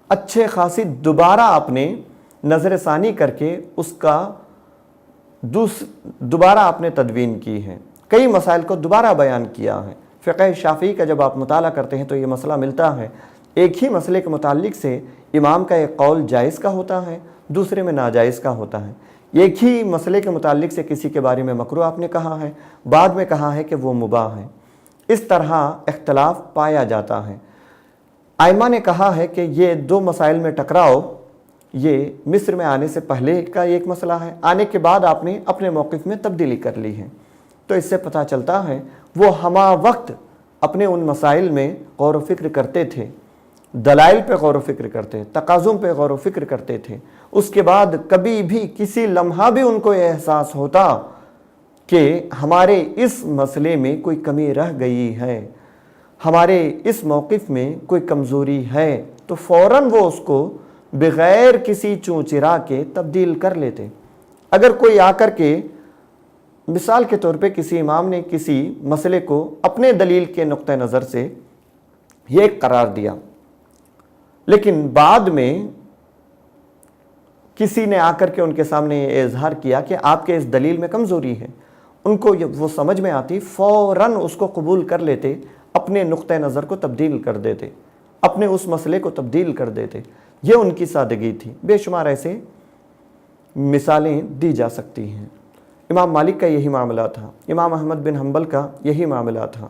اچھے خاصی دوبارہ آپ نے نظر ثانی کر کے اس کا دوبارہ آپ نے تدوین کی ہے، کئی مسائل کو دوبارہ بیان کیا ہے۔ فقہ شافعی کا جب آپ مطالعہ کرتے ہیں تو یہ مسئلہ ملتا ہے، ایک ہی مسئلے کے متعلق سے امام کا ایک قول جائز کا ہوتا ہے، دوسرے میں ناجائز کا ہوتا ہے۔ ایک ہی مسئلے کے متعلق سے کسی کے بارے میں مکروہ آپ نے کہا ہے، بعد میں کہا ہے کہ وہ مباح ہے۔ اس طرح اختلاف پایا جاتا ہے۔ ائمہ نے کہا ہے کہ یہ دو مسائل میں ٹکراؤ یہ مصر میں آنے سے پہلے کا ایک مسئلہ ہے، آنے کے بعد آپ نے اپنے موقف میں تبدیلی کر لی ہے۔ تو اس سے پتہ چلتا ہے وہ ہمہ وقت اپنے ان مسائل میں غور و فکر کرتے تھے، دلائل پہ غور و فکر کرتے، تقاضوں پہ غور و فکر کرتے تھے۔ اس کے بعد کبھی بھی کسی لمحہ بھی ان کو احساس ہوتا کہ ہمارے اس مسئلے میں کوئی کمی رہ گئی ہے، ہمارے اس موقف میں کوئی کمزوری ہے، تو فوراً وہ اس کو بغیر کسی چوں چرا کے تبدیل کر لیتے۔ اگر کوئی آ کر کے مثال کے طور پہ کسی امام نے کسی مسئلے کو اپنے دلیل کے نقطہ نظر سے یہ قرار دیا، لیکن بعد میں کسی نے آ کر کے ان کے سامنے یہ اظہار کیا کہ آپ کے اس دلیل میں کمزوری ہے، ان کو وہ سمجھ میں آتی، فوراً اس کو قبول کر لیتے، اپنے نقطہ نظر کو تبدیل کر دیتے، اپنے اس مسئلے کو تبدیل کر دیتے۔ یہ ان کی سادگی تھی۔ بے شمار ایسے مثالیں دی جا سکتی ہیں۔ امام مالک کا یہی معاملہ تھا، امام احمد بن حنبل کا یہی معاملہ تھا۔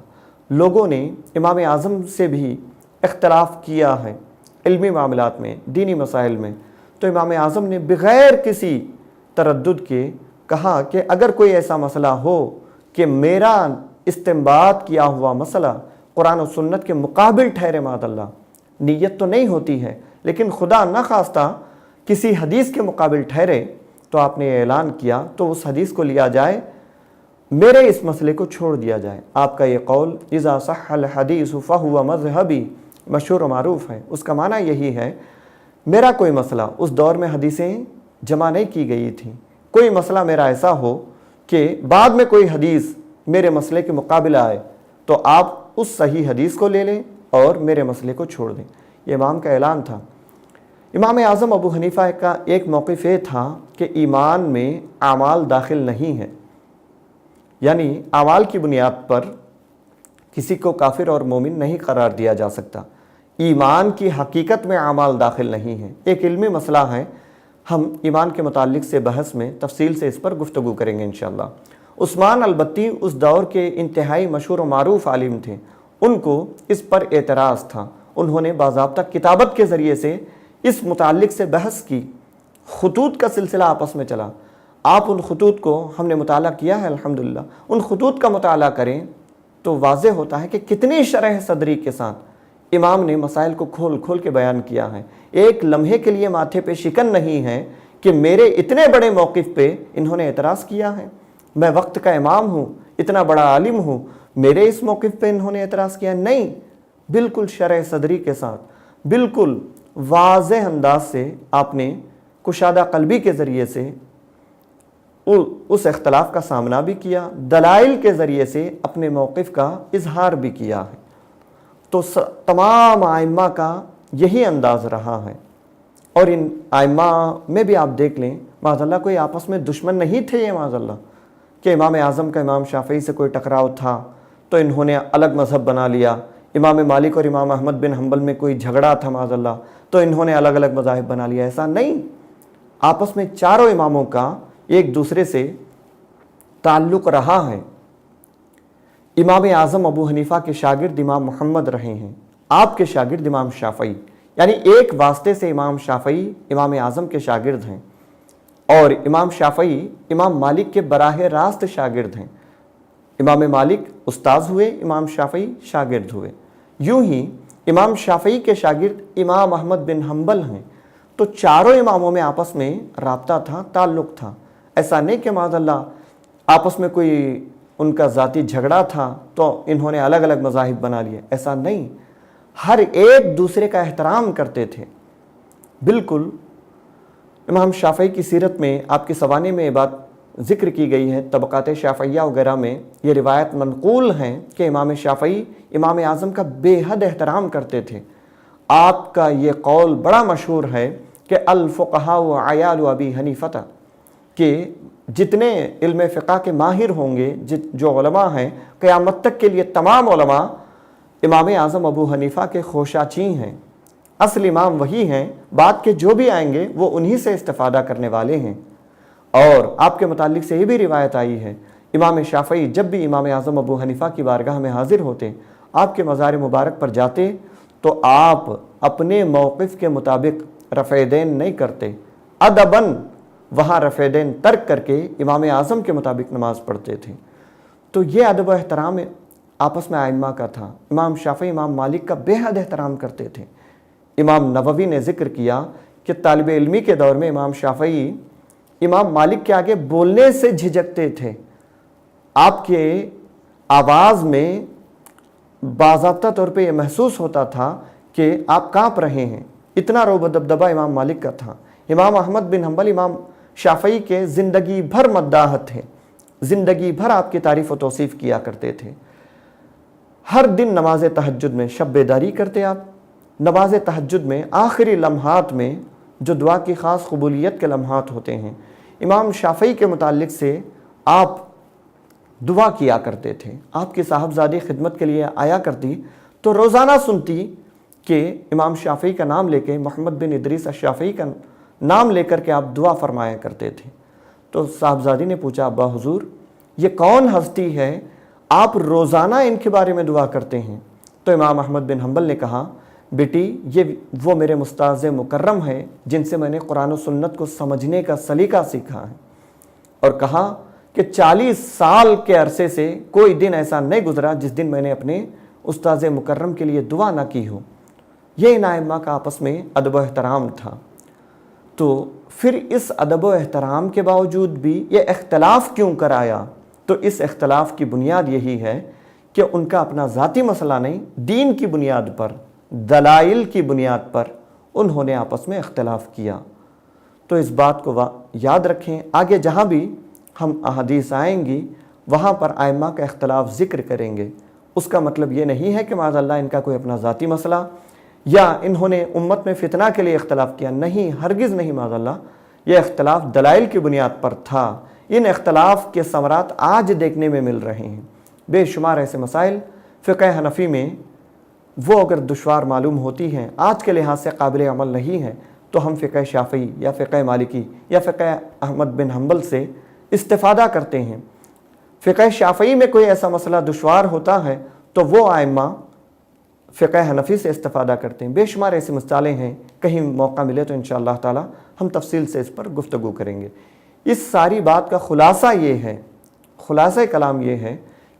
لوگوں نے امام اعظم سے بھی اختلاف کیا ہے علمی معاملات میں، دینی مسائل میں، تو امام اعظم نے بغیر کسی تردد کے کہا کہ اگر کوئی ایسا مسئلہ ہو کہ میرا استنباط کیا ہوا مسئلہ قرآن و سنت کے مقابل ٹھہرے، معاذ اللہ، نیت تو نہیں ہوتی ہے لیکن خدا نہ خواستہ کسی حدیث کے مقابل ٹھہرے، تو آپ نے اعلان کیا تو اس حدیث کو لیا جائے، میرے اس مسئلے کو چھوڑ دیا جائے۔ آپ کا یہ قول اذا صح الحدیث فہو مذہبی مشہور و معروف ہے، اس کا معنی یہی ہے میرا کوئی مسئلہ، اس دور میں حدیثیں جمع نہیں کی گئی تھیں، کوئی مسئلہ میرا ایسا ہو کہ بعد میں کوئی حدیث میرے مسئلے کے مقابل آئے تو آپ اس صحیح حدیث کو لے لیں اور میرے مسئلے کو چھوڑ دیں۔ یہ امام کا اعلان تھا۔ امام اعظم ابو حنیفہ کا ایک موقف یہ تھا کہ ایمان میں اعمال داخل نہیں ہے، یعنی اعمال کی بنیاد پر کسی کو کافر اور مومن نہیں قرار دیا جا سکتا، ایمان کی حقیقت میں اعمال داخل نہیں ہیں۔ ایک علمی مسئلہ ہے، ہم ایمان کے متعلق سے بحث میں تفصیل سے اس پر گفتگو کریں گے انشاءاللہ۔ عثمان البتی اس دور کے انتہائی مشہور و معروف عالم تھے، ان کو اس پر اعتراض تھا، انہوں نے باضابطہ کتابت کے ذریعے سے اس متعلق سے بحث کی، خطوط کا سلسلہ آپس میں چلا۔ آپ ان خطوط کو ہم نے مطالعہ کیا ہے الحمدللہ، ان خطوط کا مطالعہ کریں تو واضح ہوتا ہے کہ کتنی شرح صدری کے ساتھ امام نے مسائل کو کھول کھول کے بیان کیا ہے۔ ایک لمحے کے لیے ماتھے پہ شکن نہیں ہے کہ میرے اتنے بڑے موقف پہ انہوں نے اعتراض کیا ہے، میں وقت کا امام ہوں، اتنا بڑا عالم ہوں، میرے اس موقف پہ انہوں نے اعتراض کیا نہیں۔ بالکل شرح صدری کے ساتھ، بالکل واضح انداز سے آپ نے کشادہ قلبی کے ذریعے سے اس اختلاف کا سامنا بھی کیا، دلائل کے ذریعے سے اپنے موقف کا اظہار بھی کیا ہے۔ تو تمام ائمہ کا یہی انداز رہا ہے، اور ان ائمہ میں بھی آپ دیکھ لیں معاذ اللہ کوئی آپس میں دشمن نہیں تھے، یہ معاذ اللہ کہ امام اعظم کا امام شافعی سے کوئی ٹکراؤ تھا تو انہوں نے الگ مذہب بنا لیا، امام مالک اور امام احمد بن حنبل میں کوئی جھگڑا تھا معاذ اللہ تو انہوں نے الگ الگ مذاہب بنا لیا، ایسا نہیں۔ آپس میں چاروں اماموں کا ایک دوسرے سے تعلق رہا ہے۔ امام اعظم ابو حنیفہ کے شاگرد امام محمد رہے ہیں، آپ کے شاگرد امام شافعی، یعنی ایک واسطے سے امام شافعی امام اعظم کے شاگرد ہیں، اور امام شافعی امام مالک کے براہ راست شاگرد ہیں۔ امام مالک استاذ ہوئے، امام شافعی شاگرد ہوئے۔ یوں ہی امام شافعی کے شاگرد امام احمد بن حنبل ہیں، تو چاروں اماموں میں آپس میں رابطہ تھا، تعلق تھا۔ ایسا نہیں کہ معاذ اللہ آپس میں کوئی ان کا ذاتی جھگڑا تھا تو انہوں نے الگ الگ مذاہب بنا لیے، ایسا نہیں۔ ہر ایک دوسرے کا احترام کرتے تھے۔ بالکل امام شافعی کی سیرت میں آپ کی سوانے میں یہ بات ذکر کی گئی ہے، طبقات شافعیہ وغیرہ میں یہ روایت منقول ہیں کہ امام شافعی امام اعظم کا بے حد احترام کرتے تھے۔ آپ کا یہ قول بڑا مشہور ہے کہ الفقہاء عیال ابی حنیفہ، کہ جتنے علم فقہ کے ماہر ہوں گے، جو علماء ہیں، قیامت تک کے لیے تمام علماء امام اعظم ابو حنیفہ کے خوشاچی ہیں، اصل امام وہی ہیں، بعد کے جو بھی آئیں گے وہ انہی سے استفادہ کرنے والے ہیں۔ اور آپ کے متعلق سے یہ بھی روایت آئی ہے، امام شافعی جب بھی امام اعظم ابو حنیفہ کی بارگاہ میں حاضر ہوتے، آپ کے مزار مبارک پر جاتے تو آپ اپنے موقف کے مطابق رفع دین نہیں کرتے، ادباً وہاں رفع دین ترک کر کے امام اعظم کے مطابق نماز پڑھتے تھے۔ تو یہ ادب و احترام آپس میں ائمہ کا تھا۔ امام شافعی امام مالک کا بے حد احترام کرتے تھے۔ امام نووی نے ذکر کیا کہ طالب علمی کے دور میں امام شافعی امام مالک کے آگے بولنے سے جھجکتے تھے، آپ کے آواز میں باضابطہ طور پہ یہ محسوس ہوتا تھا کہ آپ کانپ رہے ہیں، اتنا روب و دبدبہ امام مالک کا تھا۔ امام احمد بن حنبل امام شافعی کے زندگی بھر مداح تھے، زندگی بھر آپ کی تعریف و توصیف کیا کرتے تھے۔ ہر دن نماز تہجد میں شب بیداری کرتے آپ، نماز تہجد میں آخری لمحات میں جو دعا کی خاص قبولیت کے لمحات ہوتے ہیں، امام شافعی کے متعلق سے آپ دعا کیا کرتے تھے۔ آپ کی صاحبزادی خدمت کے لیے آیا کرتی تو روزانہ سنتی کہ امام شافعی کا نام لے کے، محمد بن ادریس الشافعی کا نام لے کر کے آپ دعا فرمایا کرتے تھے۔ تو صاحبزادی نے پوچھا ابا حضور یہ کون ہستی ہے آپ روزانہ ان کے بارے میں دعا کرتے ہیں؟ تو امام احمد بن حنبل نے کہا بیٹی یہ وہ میرے مستاذ مکرم ہے جن سے میں نے قرآن و سنت کو سمجھنے کا سلیقہ سیکھا ہے، اور کہا کہ 40 سال کے عرصے سے کوئی دن ایسا نہیں گزرا جس دن میں نے اپنے استاذ مکرم کے لیے دعا نہ کی ہو۔ یہ ان ائمہ کا آپس میں ادب و احترام تھا۔ تو پھر اس ادب و احترام کے باوجود بھی یہ اختلاف کیوں کر آیا؟ تو اس اختلاف کی بنیاد یہی ہے کہ ان کا اپنا ذاتی مسئلہ نہیں، دین کی بنیاد پر، دلائل کی بنیاد پر انہوں نے آپس میں اختلاف کیا۔ تو اس بات کو یاد رکھیں، آگے جہاں بھی ہم احادیث آئیں گی وہاں پر ائمہ کا اختلاف ذکر کریں گے۔ اس کا مطلب یہ نہیں ہے کہ معاذ اللہ ان کا کوئی اپنا ذاتی مسئلہ یا انہوں نے امت میں فتنہ کے لیے اختلاف کیا، نہیں، ہرگز نہیں معاذ اللہ۔ یہ اختلاف دلائل کی بنیاد پر تھا۔ ان اختلاف کے ثمرات آج دیکھنے میں مل رہے ہیں۔ بے شمار ایسے مسائل فقہ حنفی میں وہ اگر دشوار معلوم ہوتی ہیں، آج کے لحاظ سے قابل عمل نہیں ہے، تو ہم فقہ شافعی یا فقہ مالکی یا فقہ احمد بن حنبل سے استفادہ کرتے ہیں۔ فقہ شافعی میں کوئی ایسا مسئلہ دشوار ہوتا ہے تو وہ ائمہ فقہ حنفی سے استفادہ کرتے ہیں۔ بے شمار ایسی مثالیں ہیں، کہیں موقع ملے تو انشاءاللہ تعالی ہم تفصیل سے اس پر گفتگو کریں گے۔ اس ساری بات کا خلاصہ یہ ہے، خلاصہ کلام یہ ہے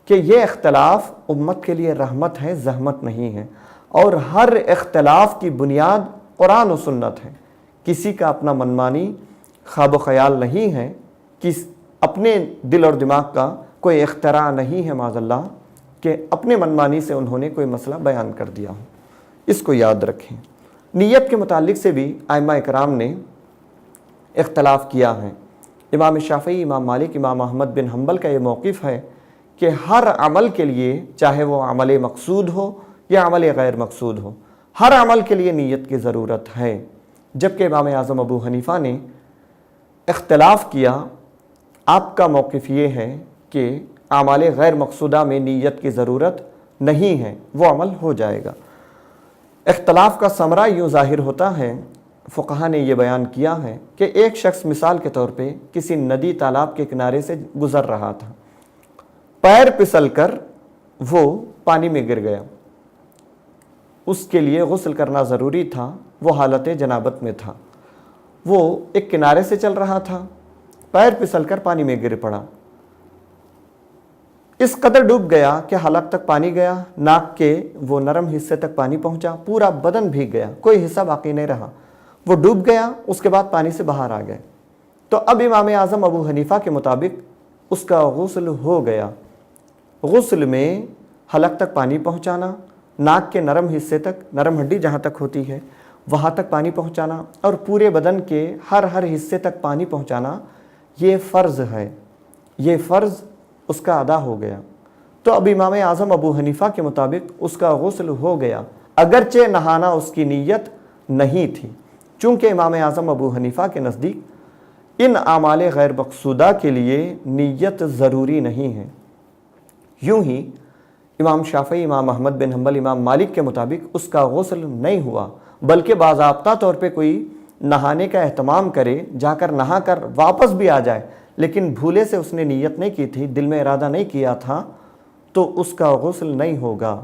کہ یہ اختلاف امت کے لیے رحمت ہے، زحمت نہیں ہے، اور ہر اختلاف کی بنیاد قرآن و سنت ہے۔ کسی کا اپنا منمانی خواب و خیال نہیں ہے، اپنے دل اور دماغ کا کوئی اختراع نہیں ہے معاذ اللہ کہ اپنے منمانی سے انہوں نے کوئی مسئلہ بیان کر دیا ہو۔ اس کو یاد رکھیں۔ نیت کے متعلق سے بھی ائمہ اکرام نے اختلاف کیا ہے۔ امام شافعی، امام مالک، امام احمد بن حنبل کا یہ موقف ہے کہ ہر عمل کے لیے، چاہے وہ عمل مقصود ہو یا عمل غیر مقصود ہو، ہر عمل کے لیے نیت کی ضرورت ہے، جبکہ امام اعظم ابو حنیفہ نے اختلاف کیا۔ آپ کا موقف یہ ہے کہ اعمال غیر مقصودہ میں نیت کی ضرورت نہیں ہے، وہ عمل ہو جائے گا۔ اختلاف کا ثمرہ یوں ظاہر ہوتا ہے، فقہا نے یہ بیان کیا ہے کہ ایک شخص مثال کے طور پہ کسی ندی تالاب کے کنارے سے گزر رہا تھا، پیر پھسل کر وہ پانی میں گر گیا۔ اس کے لیے غسل کرنا ضروری تھا، وہ حالت جنابت میں تھا، وہ ایک کنارے سے چل رہا تھا، پیر پھسل کر پانی میں گر پڑا، اس قدر ڈوب گیا کہ حلق تک پانی گیا، ناک کے وہ نرم حصے تک پانی پہنچا، پورا بدن بھیگ گیا، کوئی حصہ باقی نہیں رہا، وہ ڈوب گیا، اس کے بعد پانی سے باہر آ گئے۔ تو اب امام اعظم ابو حنیفہ کے مطابق اس کا غسل ہو گیا۔ غسل میں حلق تک پانی پہنچانا، ناک کے نرم حصے تک، نرم ہڈی جہاں تک ہوتی ہے وہاں تک پانی پہنچانا، اور پورے بدن کے ہر حصے تک پانی پہنچانا، یہ فرض ہے، یہ فرض اس کا ادا ہو گیا۔ تو اب امام اعظم ابو حنیفہ کے مطابق اس کا غسل ہو گیا، اگرچہ نہانا اس کی نیت نہیں تھی، چونکہ امام اعظم ابو حنیفہ کے نزدیک ان اعمال غیر مقصودہ کے لیے نیت ضروری نہیں ہے۔ یوں ہی امام شافعی، امام احمد بن حنبل، امام مالک کے مطابق اس کا غسل نہیں ہوا، بلکہ باضابطہ طور پہ کوئی نہانے کا اہتمام کرے، جا کر نہا کر واپس بھی آ جائے، لیکن بھولے سے اس نے نیت نہیں کی تھی، دل میں ارادہ نہیں کیا تھا، تو اس کا غسل نہیں ہوگا۔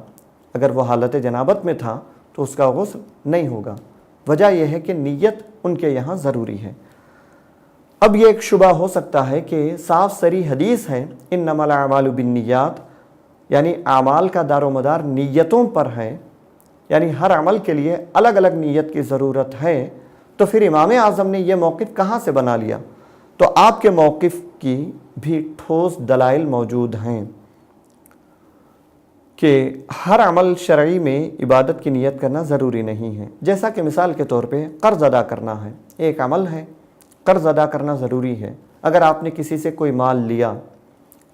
اگر وہ حالت جنابت میں تھا تو اس کا غسل نہیں ہوگا۔ وجہ یہ ہے کہ نیت ان کے یہاں ضروری ہے۔ اب یہ ایک شبہ ہو سکتا ہے کہ صاف صریح حدیث ہے انما الاعمال بالنیات، یعنی اعمال کا دار و مدار نیتوں پر ہے، یعنی ہر عمل کے لیے الگ الگ نیت کی ضرورت ہے، تو پھر امام اعظم نے یہ موقف کہاں سے بنا لیا؟ تو آپ کے موقف کی بھی ٹھوس دلائل موجود ہیں کہ ہر عمل شرعی میں عبادت کی نیت کرنا ضروری نہیں ہے۔ جیسا کہ مثال کے طور پہ قرض ادا کرنا ہے، ایک عمل ہے، قرض ادا کرنا ضروری ہے۔ اگر آپ نے کسی سے کوئی مال لیا،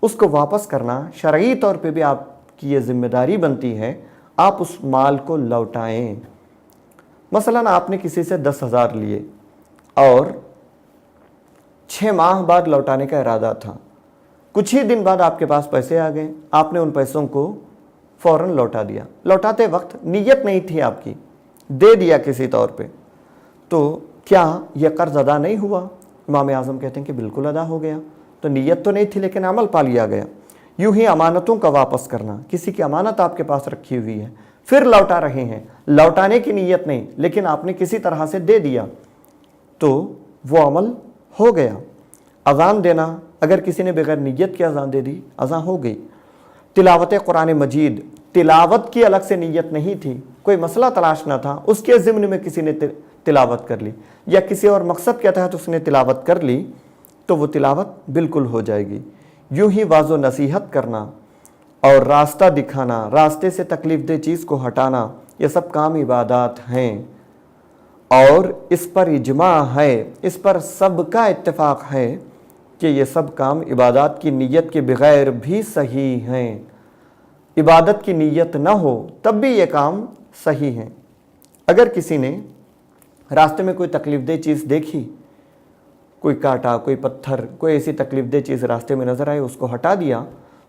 اس کو واپس کرنا شرعی طور پہ بھی آپ کی یہ ذمہ داری بنتی ہے، آپ اس مال کو لوٹائیں۔ مثلاً آپ نے کسی سے 10,000 لیے اور 6 ماہ بعد لوٹانے کا ارادہ تھا، کچھ ہی دن بعد آپ کے پاس پیسے آ گئے، آپ نے ان پیسوں کو فوراً لوٹا دیا۔ لوٹاتے وقت نیت نہیں تھی آپ کی، دے دیا کسی طور پہ، تو کیا یہ قرض ادا نہیں ہوا؟ امام اعظم کہتے ہیں کہ بالکل ادا ہو گیا۔ تو نیت تو نہیں تھی لیکن عمل پا لیا گیا۔ یوں ہی امانتوں کا واپس کرنا، کسی کی امانت آپ کے پاس رکھی ہوئی ہے، پھر لوٹا رہے ہیں، لوٹانے کی نیت نہیں لیکن آپ نے کسی طرح سے دے دیا تو وہ عمل ہو گیا۔ اذان دینا، اگر کسی نے بغیر نیت کے اذان دے دی، اذان ہو گئی۔ تلاوت قرآن مجید، تلاوت کی الگ سے نیت نہیں تھی، کوئی مسئلہ تلاش نہ تھا، اس کے ضمن میں کسی نے تلاوت کر لی یا کسی اور مقصد کے تحت اس نے تلاوت کر لی تو وہ تلاوت بالکل ہو جائے گی۔ یوں ہی واعظ و نصیحت کرنا اور راستہ دکھانا، راستے سے تکلیف دہ چیز کو ہٹانا، یہ سب کام عبادات ہیں اور اس پر اجماع ہے، اس پر سب کا اتفاق ہے کہ یہ سب کام عبادات کی نیت کے بغیر بھی صحیح ہیں۔ عبادت کی نیت نہ ہو تب بھی یہ کام صحیح ہیں۔ اگر کسی نے راستے میں کوئی تکلیف دہ چیز دیکھی، کوئی کانٹا، کوئی پتھر، کوئی ایسی تکلیف دہ چیز راستے میں نظر آئی، اس کو ہٹا دیا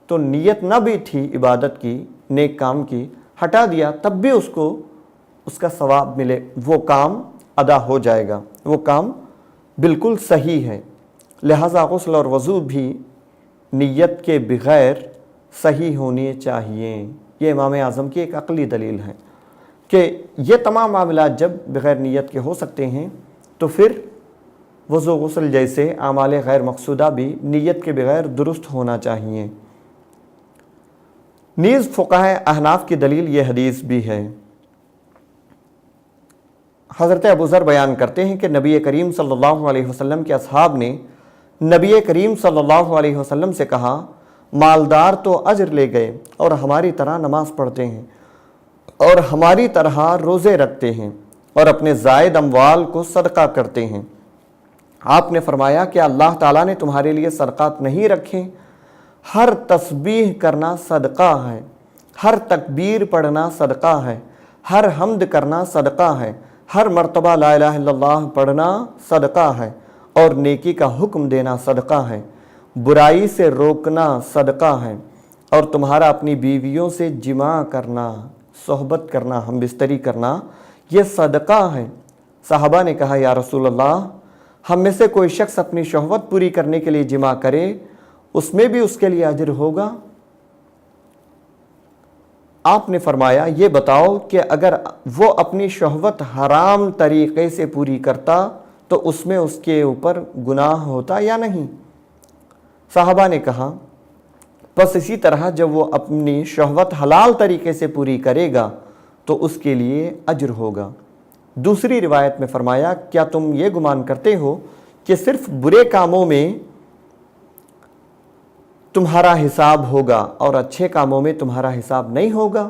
تو نیت نہ بھی تھی عبادت کی، نیک کام کی، ہٹا دیا تب بھی اس کو اس کا ثواب ملے، وہ کام ادا ہو جائے گا، وہ کام بالکل صحیح ہے۔ لہٰذا غسل اور وضو بھی نیت کے بغیر صحیح ہونی چاہیے۔ یہ امام اعظم کی ایک عقلی دلیل ہے کہ یہ تمام معاملات جب بغیر نیت کے ہو سکتے ہیں تو پھر وضو غسل جیسے اعمال غیر مقصودہ بھی نیت کے بغیر درست ہونا چاہیے۔ نیز فقہائے احناف کی دلیل یہ حدیث بھی ہے۔ حضرت ابو ذر بیان کرتے ہیں کہ نبی کریم صلی اللہ علیہ وسلم کے اصحاب نے نبی کریم صلی اللہ علیہ وسلم سے کہا، مالدار تو اجر لے گئے اور ہماری طرح نماز پڑھتے ہیں اور ہماری طرح روزے رکھتے ہیں اور اپنے زائد اموال کو صدقہ کرتے ہیں۔ آپ نے فرمایا کہ اللہ تعالیٰ نے تمہارے لیے صدقات نہیں رکھے؟ ہر تسبیح کرنا صدقہ ہے، ہر تکبیر پڑھنا صدقہ ہے، ہر حمد کرنا صدقہ ہے، ہر مرتبہ لا الہ الا اللہ پڑھنا صدقہ ہے اور نیکی کا حکم دینا صدقہ ہے، برائی سے روکنا صدقہ ہے اور تمہارا اپنی بیویوں سے جماع کرنا، صحبت کرنا، ہم بستری کرنا یہ صدقہ ہے۔ صحابہ نے کہا، یا رسول اللہ، ہم میں سے کوئی شخص اپنی شہوت پوری کرنے کے لیے جماع کرے، اس میں بھی اس کے لیے اجر ہوگا؟ آپ نے فرمایا، یہ بتاؤ کہ اگر وہ اپنی شہوت حرام طریقے سے پوری کرتا تو اس میں اس کے اوپر گناہ ہوتا یا نہیں؟ صحابہ نے کہا، بس اسی طرح جب وہ اپنی شہوت حلال طریقے سے پوری کرے گا تو اس کے لیے اجر ہوگا۔ دوسری روایت میں فرمایا، کیا تم یہ گمان کرتے ہو کہ صرف برے کاموں میں تمہارا حساب ہوگا اور اچھے کاموں میں تمہارا حساب نہیں ہوگا؟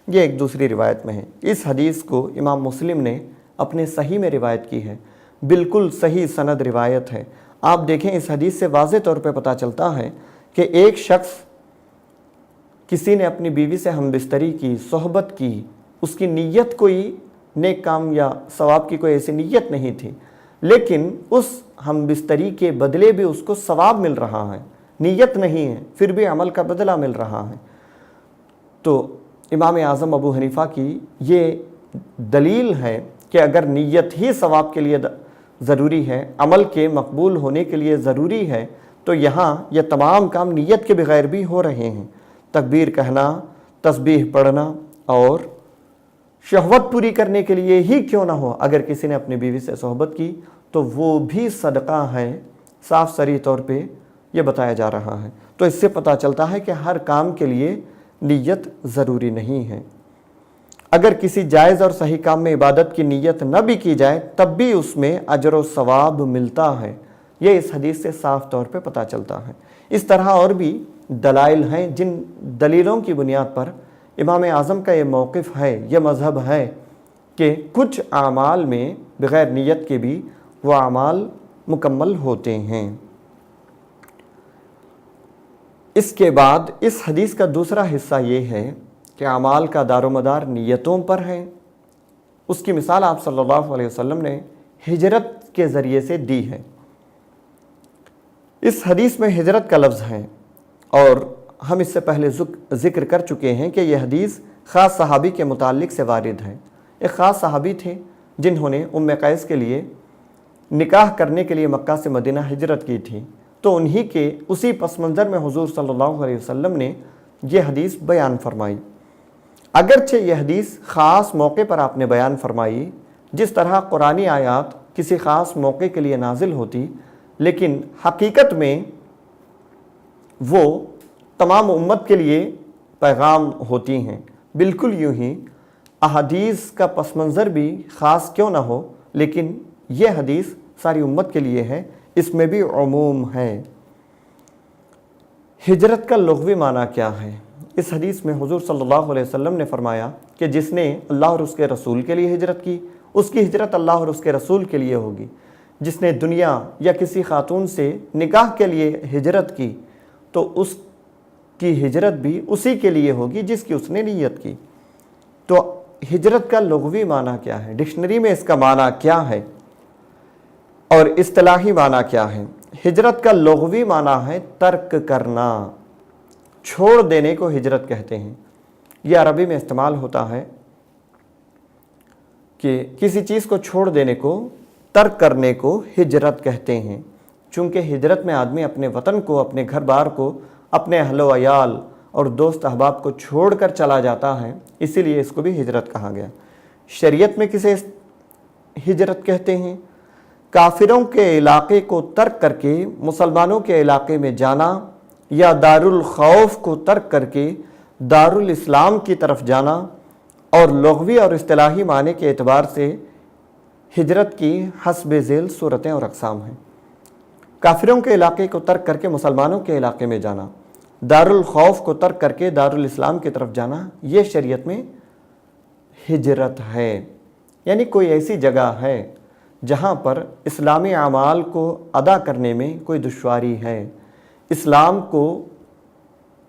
یہ ایک دوسری روایت میں ہے۔ اس حدیث کو امام مسلم نے اپنے صحیح میں روایت کی ہے، بالکل صحیح سند روایت ہے۔ آپ دیکھیں اس حدیث سے واضح طور پہ پتہ چلتا ہے کہ ایک شخص، کسی نے اپنی بیوی سے ہم بستری کی، صحبت کی، اس کی نیت کوئی نیک کام یا ثواب کی کوئی ایسی نیت نہیں تھی، لیکن اس ہم بستری کے بدلے بھی اس کو ثواب مل رہا ہے، نیت نہیں ہے پھر بھی عمل کا بدلہ مل رہا ہے۔ تو امام اعظم ابو حنیفہ کی یہ دلیل ہے کہ اگر نیت ہی ثواب کے لیے ضروری ہے، عمل کے مقبول ہونے کے لیے ضروری ہے، تو یہاں یہ تمام کام نیت کے بغیر بھی ہو رہے ہیں۔ تکبیر کہنا، تسبیح پڑھنا اور شہوت پوری کرنے کے لیے ہی کیوں نہ ہو، اگر کسی نے اپنی بیوی سے صحبت کی تو وہ بھی صدقہ ہے، صاف صریح طور پہ یہ بتایا جا رہا ہے۔ تو اس سے پتہ چلتا ہے کہ ہر کام کے لیے نیت ضروری نہیں ہے۔ اگر کسی جائز اور صحیح کام میں عبادت کی نیت نہ بھی کی جائے تب بھی اس میں اجر و ثواب ملتا ہے، یہ اس حدیث سے صاف طور پہ پتہ چلتا ہے۔ اس طرح اور بھی دلائل ہیں جن دلیلوں کی بنیاد پر امام اعظم کا یہ موقف ہے، یہ مذہب ہے کہ کچھ اعمال میں بغیر نیت کے بھی وہ اعمال مکمل ہوتے ہیں۔ اس کے بعد اس حدیث کا دوسرا حصہ یہ ہے کہ اعمال کا دار و مدار نیتوں پر ہے۔ اس کی مثال آپ صلی اللہ علیہ وسلم نے ہجرت کے ذریعے سے دی ہے۔ اس حدیث میں ہجرت کا لفظ ہے اور ہم اس سے پہلے ذکر کر چکے ہیں کہ یہ حدیث خاص صحابی کے متعلق سے وارد ہے۔ ایک خاص صحابی تھے جنہوں نے ام قیس کے لیے نکاح کرنے کے لیے مکہ سے مدینہ ہجرت کی تھی، تو انہی کے اسی پس منظر میں حضور صلی اللہ علیہ وسلم نے یہ حدیث بیان فرمائی۔ اگرچہ یہ حدیث خاص موقع پر آپ نے بیان فرمائی، جس طرح قرآنی آیات کسی خاص موقع کے لیے نازل ہوتی، لیکن حقیقت میں وہ تمام امت کے لیے پیغام ہوتی ہیں۔ بالکل یوں ہی احادیث کا پس منظر بھی خاص کیوں نہ ہو، لیکن یہ حدیث ساری امت کے لیے ہے، اس میں بھی عموم ہے۔ ہجرت کا لغوی معنی کیا ہے؟ اس حدیث میں حضور صلی اللہ علیہ وسلم نے فرمایا کہ جس نے اللہ اور اس کے رسول کے لیے ہجرت کی، اس کی ہجرت اللہ اور اس کے رسول کے لیے ہوگی۔ جس نے دنیا یا کسی خاتون سے نکاح کے لیے ہجرت کی، تو اس کی ہجرت بھی اسی کے لیے ہوگی جس کی اس نے نیت کی۔ تو ہجرت کا لغوی معنی کیا ہے؟ ڈکشنری میں اس کا معنی کیا ہے اور اصطلاحی معنی کیا ہے؟ ہجرت کا لغوی معنی ہے ترک کرنا، چھوڑ دینے کو ہجرت کہتے ہیں۔ یہ عربی میں استعمال ہوتا ہے کہ کسی چیز کو چھوڑ دینے کو، ترک کرنے کو ہجرت کہتے ہیں۔ چونکہ ہجرت میں آدمی اپنے وطن کو، اپنے گھر بار کو، اپنے اہل و عیال اور دوست احباب کو چھوڑ کر چلا جاتا ہے، اسی لیے اس کو بھی ہجرت کہا گیا۔ شریعت میں کسے ہجرت کہتے ہیں؟ کافروں کے علاقے کو ترک کر کے مسلمانوں کے علاقے میں جانا، یا دارالخوف کو ترک کر کے دارالاسلام کی طرف جانا، اور لغوی اور اصطلاحی معنی کے اعتبار سے ہجرت کی حسب ذیل صورتیں اور اقسام ہیں۔ کافروں کے علاقے کو ترک کر کے مسلمانوں کے علاقے میں جانا، دارالخوف کو ترک کر کے دارالاسلام کی طرف جانا، یہ شریعت میں ہجرت ہے۔ یعنی کوئی ایسی جگہ ہے جہاں پر اسلامی اعمال کو ادا کرنے میں کوئی دشواری ہے، اسلام کو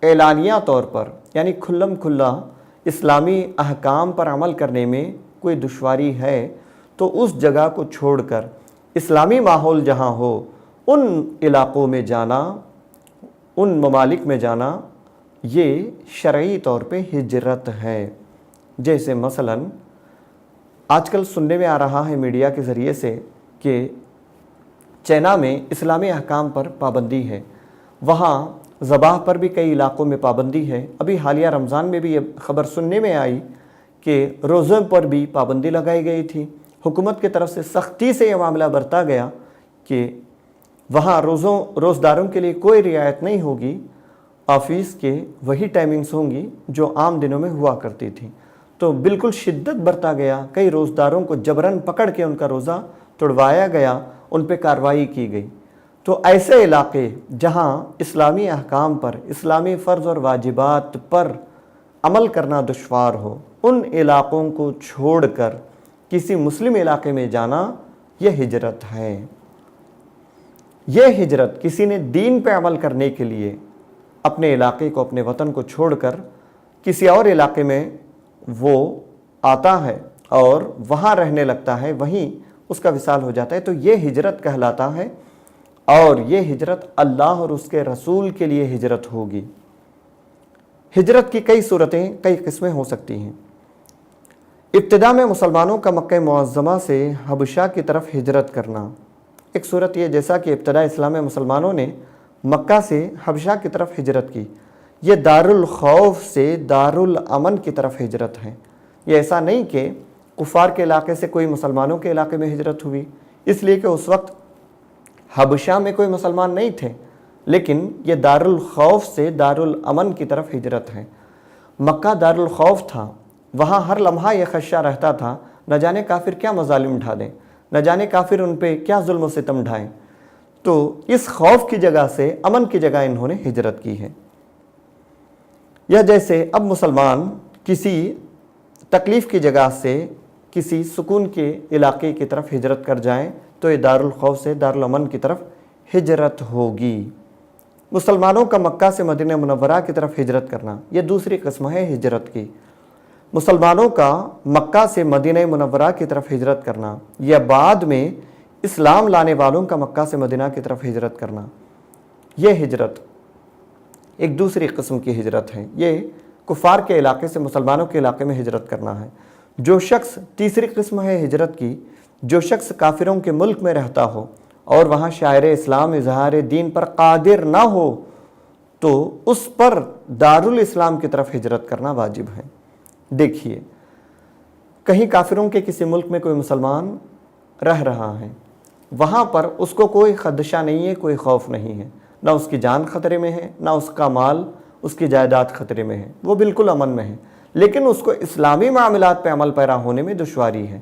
اعلانیہ طور پر یعنی کھلم کھلا اسلامی احکام پر عمل کرنے میں کوئی دشواری ہے، تو اس جگہ کو چھوڑ کر اسلامی ماحول جہاں ہو ان علاقوں میں جانا، ان ممالک میں جانا، یہ شرعی طور پہ ہجرت ہے۔ جیسے مثلاً آج کل سننے میں آ رہا ہے میڈیا کے ذریعے سے کہ چائنا میں اسلامی احکام پر پابندی ہے، وہاں ذبح پر بھی کئی علاقوں میں پابندی ہے۔ ابھی حالیہ رمضان میں بھی یہ خبر سننے میں آئی کہ روزوں پر بھی پابندی لگائی گئی تھی۔ حکومت کی طرف سے سختی سے یہ معاملہ برتا گیا کہ وہاں روزداروں کے لیے کوئی رعایت نہیں ہوگی، آفس کے وہی ٹائمنگز ہوں گی جو عام دنوں میں ہوا کرتی تھی۔ تو بالکل شدت برتا گیا، کئی روزداروں کو جبراً پکڑ کے ان کا روزہ توڑوایا گیا، ان پہ کارروائی کی گئی۔ تو ایسے علاقے جہاں اسلامی احکام پر، اسلامی فرض اور واجبات پر عمل کرنا دشوار ہو، ان علاقوں کو چھوڑ کر کسی مسلم علاقے میں جانا، یہ ہجرت ہے۔ یہ ہجرت کسی نے دین پہ عمل کرنے کے لیے اپنے علاقے کو، اپنے وطن کو چھوڑ کر کسی اور علاقے میں وہ آتا ہے اور وہاں رہنے لگتا ہے، وہیں اس کا وصال ہو جاتا ہے، تو یہ ہجرت کہلاتا ہے۔ اور یہ ہجرت اللہ اور اس کے رسول کے لیے ہجرت ہوگی۔ ہجرت کی کئی صورتیں، کئی قسمیں ہو سکتی ہیں۔ ابتدا میں مسلمانوں کا مکہ معظمہ سے حبشہ کی طرف ہجرت کرنا ایک صورت یہ، جیسا کہ ابتدا اسلام میں مسلمانوں نے مکہ سے حبشہ کی طرف ہجرت کی، یہ دارالخوف سے دارالامن کی طرف ہجرت ہے۔ یہ ایسا نہیں کہ کفار کے علاقے سے کوئی مسلمانوں کے علاقے میں ہجرت ہوئی، اس لیے کہ اس وقت حبشہ میں کوئی مسلمان نہیں تھے، لیکن یہ دارالخوف سے دارالامن کی طرف ہجرت ہے۔ مکہ دارالخوف تھا، وہاں ہر لمحہ یہ خدشہ رہتا تھا، نہ جانے کافر کیا مظالم ڈھا دیں، نہ جانے کافر ان پہ کیا ظلم و ستم ڈھائیں۔ تو اس خوف کی جگہ سے امن کی جگہ انہوں نے ہجرت کی ہے۔ یا جیسے اب مسلمان کسی تکلیف کی جگہ سے کسی سکون کے علاقے کی طرف ہجرت کر جائیں تو یہ دارالخوف سے دارالامن کی طرف ہجرت ہوگی۔ مسلمانوں کا مکہ سے مدینہ منورہ کی طرف ہجرت کرنا، یہ دوسری قسم ہے ہجرت کی۔ مسلمانوں کا مکہ سے مدینہ منورہ کی طرف ہجرت کرنا، یا بعد میں اسلام لانے والوں کا مکہ سے مدینہ کی طرف ہجرت کرنا، یہ ہجرت ایک دوسری قسم کی ہجرت ہے۔ یہ کفار کے علاقے سے مسلمانوں کے علاقے میں ہجرت کرنا ہے۔ جو شخص تیسری قسم ہے ہجرت کی، جو شخص کافروں کے ملک میں رہتا ہو اور وہاں شاعر اسلام اظہار دین پر قادر نہ ہو تو اس پر دارالاسلام کی طرف ہجرت کرنا واجب ہے۔ دیکھیے، کہیں کافروں کے کسی ملک میں کوئی مسلمان رہ رہا ہے، وہاں پر اس کو کوئی خدشہ نہیں ہے، کوئی خوف نہیں ہے، نہ اس کی جان خطرے میں ہے، نہ اس کا مال، اس کی جائیداد خطرے میں ہے، وہ بالکل امن میں ہے، لیکن اس کو اسلامی معاملات پہ عمل پیرا ہونے میں دشواری ہے،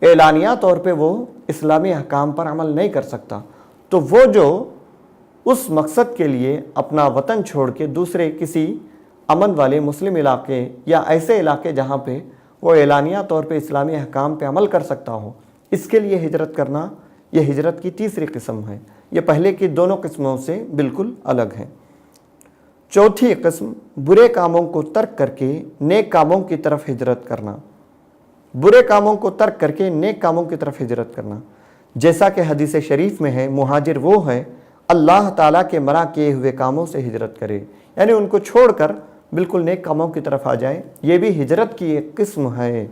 اعلانیہ طور پہ وہ اسلامی احکام پر عمل نہیں کر سکتا، تو وہ جو اس مقصد کے لیے اپنا وطن چھوڑ کے دوسرے کسی امن والے مسلم علاقے یا ایسے علاقے جہاں پہ وہ اعلانیہ طور پہ اسلامی احکام پہ عمل کر سکتا ہو، اس کے لیے ہجرت کرنا، یہ ہجرت کی تیسری قسم ہے، یہ پہلے کی دونوں قسموں سے بالکل الگ ہے۔ چوتھی قسم، برے کاموں کو ترک کر کے نیک کاموں کی طرف ہجرت کرنا۔ برے کاموں کو ترک کر کے نیک کاموں کی طرف ہجرت کرنا، جیسا کہ حدیث شریف میں ہے، مہاجر وہ ہے اللہ تعالیٰ کے منع کیے ہوئے کاموں سے ہجرت کرے، یعنی ان کو چھوڑ کر بالکل نیک کاموں کی طرف آ جائے، یہ بھی ہجرت کی ایک قسم ہے۔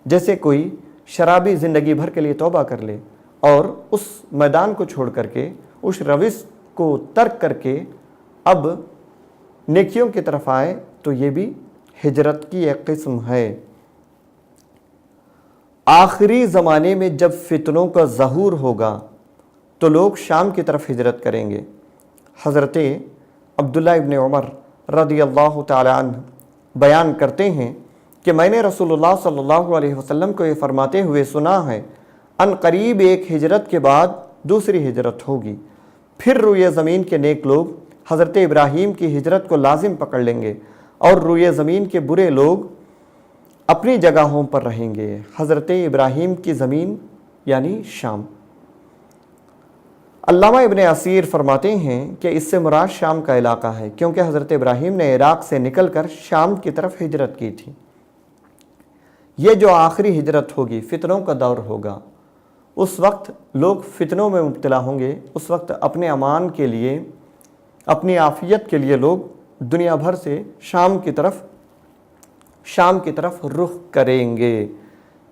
جیسے کوئی شرابی زندگی بھر کے لیے توبہ کر لے اور اس میدان کو چھوڑ کر کے، اس روش کو ترک کر کے اب نیکیوں کی طرف آئے، تو یہ بھی ہجرت کی ایک قسم ہے۔ آخری زمانے میں جب فتنوں کا ظہور ہوگا تو لوگ شام کی طرف ہجرت کریں گے۔ حضرت عبداللہ ابن عمر رضی اللہ تعالی عنہ بیان کرتے ہیں کہ میں نے رسول اللہ صلی اللہ علیہ وسلم کو یہ فرماتے ہوئے سنا ہے، ان قریب ایک ہجرت کے بعد دوسری ہجرت ہوگی، پھر روئے زمین کے نیک لوگ حضرت ابراہیم کی ہجرت کو لازم پکڑ لیں گے اور روئے زمین کے برے لوگ اپنی جگہوں پر رہیں گے۔ حضرت ابراہیم کی زمین یعنی شام۔ علامہ ابن اسیر فرماتے ہیں کہ اس سے مراد شام کا علاقہ ہے، کیونکہ حضرت ابراہیم نے عراق سے نکل کر شام کی طرف ہجرت کی تھی۔ یہ جو آخری ہجرت ہوگی، فتنوں کا دور ہوگا، اس وقت لوگ فتنوں میں مبتلا ہوں گے، اس وقت اپنے امان کے لیے، اپنی عافیت کے لیے لوگ دنیا بھر سے شام کی طرف رخ کریں گے۔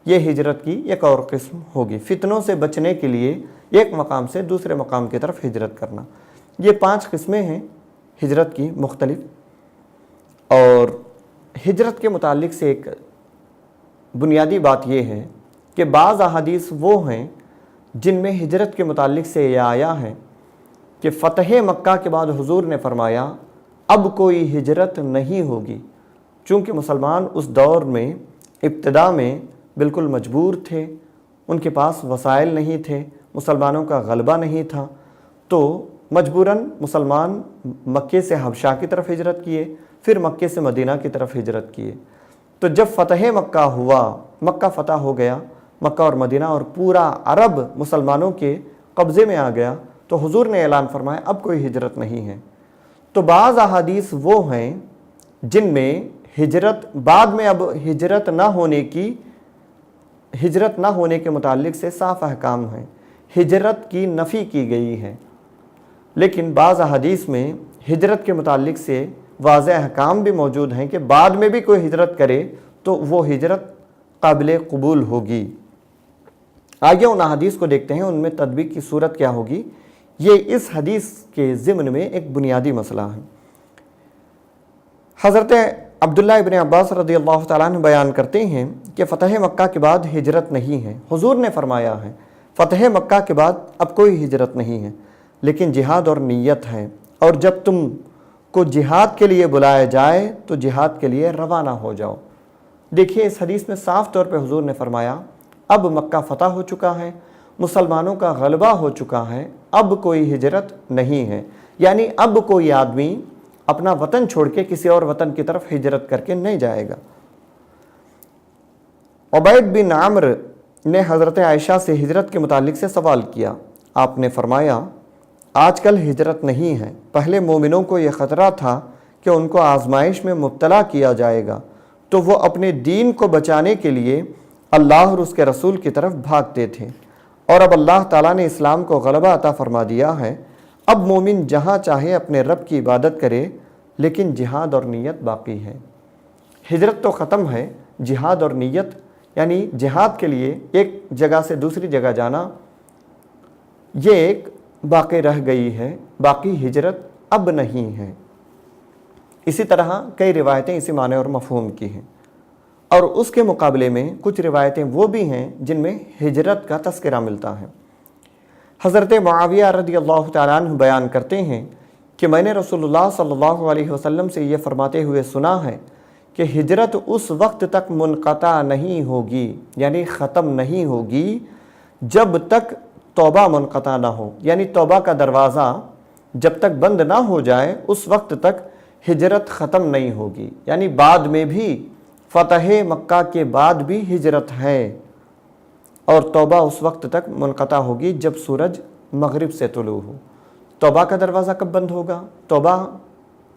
یہ ہجرت کی ایک اور قسم ہوگی، فتنوں سے بچنے کے لیے ایک مقام سے دوسرے مقام کی طرف ہجرت کرنا۔ یہ 5 قسمیں ہیں ہجرت کی مختلف۔ اور ہجرت کے متعلق سے ایک بنیادی بات یہ ہے کہ بعض احادیث وہ ہیں جن میں ہجرت کے متعلق سے یہ آیا ہے کہ فتح مکہ کے بعد حضور نے فرمایا اب کوئی ہجرت نہیں ہوگی، چونکہ مسلمان اس دور میں ابتدا میں بالکل مجبور تھے، ان کے پاس وسائل نہیں تھے، مسلمانوں کا غلبہ نہیں تھا، تو مجبوراً مسلمان مکے سے حبشہ کی طرف ہجرت کیے، پھر مکے سے مدینہ کی طرف ہجرت کیے۔ تو جب فتح مکہ ہوا، مکہ فتح ہو گیا، مکہ اور مدینہ اور پورا عرب مسلمانوں کے قبضے میں آ گیا، تو حضور نے اعلان فرمایا اب کوئی ہجرت نہیں ہے۔ تو بعض احادیث وہ ہیں جن میں ہجرت بعد میں اب ہجرت نہ ہونے کے متعلق سے صاف احکام ہیں، ہجرت کی نفی کی گئی ہے، لیکن بعض احادیث میں ہجرت کے متعلق سے واضح احکام بھی موجود ہیں کہ بعد میں بھی کوئی ہجرت کرے تو وہ ہجرت قابل قبول ہوگی۔ آگے ان احادیث کو دیکھتے ہیں، ان میں تطبیق کی صورت کیا ہوگی، یہ اس حدیث کے ضمن میں ایک بنیادی مسئلہ ہے۔ حضرت عبداللہ ابن عباس رضی اللہ تعالیٰ عنہ بیان کرتے ہیں کہ فتح مکہ کے بعد ہجرت نہیں ہے، حضور نے فرمایا ہے فتح مکہ کے بعد اب کوئی ہجرت نہیں ہے، لیکن جہاد اور نیت ہے، اور جب تم کو جہاد کے لیے بلایا جائے تو جہاد کے لیے روانہ ہو جاؤ۔ دیکھیے اس حدیث میں صاف طور پہ حضور نے فرمایا اب مکہ فتح ہو چکا ہے، مسلمانوں کا غلبہ ہو چکا ہے، اب کوئی ہجرت نہیں ہے، یعنی اب کوئی آدمی اپنا وطن چھوڑ کے کسی اور وطن کی طرف ہجرت کر کے نہیں جائے گا۔ عبید بن عمر نے حضرت عائشہ سے ہجرت کے متعلق سے سوال کیا، آپ نے فرمایا آج کل ہجرت نہیں ہے، پہلے مومنوں کو یہ خطرہ تھا کہ ان کو آزمائش میں مبتلا کیا جائے گا تو وہ اپنے دین کو بچانے کے لیے اللہ اور اس کے رسول کی طرف بھاگتے تھے، اور اب اللہ تعالیٰ نے اسلام کو غلبہ عطا فرما دیا ہے، اب مومن جہاں چاہے اپنے رب کی عبادت کرے، لیکن جہاد اور نیت باقی ہے۔ ہجرت تو ختم ہے، جہاد اور نیت یعنی جہاد کے لیے ایک جگہ سے دوسری جگہ جانا یہ ایک باقی رہ گئی ہے، باقی ہجرت اب نہیں ہے۔ اسی طرح کئی روایتیں اسی معنی اور مفہوم کی ہیں، اور اس کے مقابلے میں کچھ روایتیں وہ بھی ہیں جن میں ہجرت کا تذکرہ ملتا ہے۔ حضرت معاویہ رضی اللہ تعالیٰ عنہ بیان کرتے ہیں کہ میں نے رسول اللہ صلی اللہ علیہ وسلم سے یہ فرماتے ہوئے سنا ہے کہ ہجرت اس وقت تک منقطع نہیں ہوگی، یعنی ختم نہیں ہوگی جب تک توبہ منقطع نہ ہو، یعنی توبہ کا دروازہ جب تک بند نہ ہو جائے اس وقت تک ہجرت ختم نہیں ہوگی، یعنی بعد میں بھی فتح مکہ کے بعد بھی ہجرت ہے، اور توبہ اس وقت تک منقطع ہوگی جب سورج مغرب سے طلوع ہو۔ توبہ کا دروازہ کب بند ہوگا؟ توبہ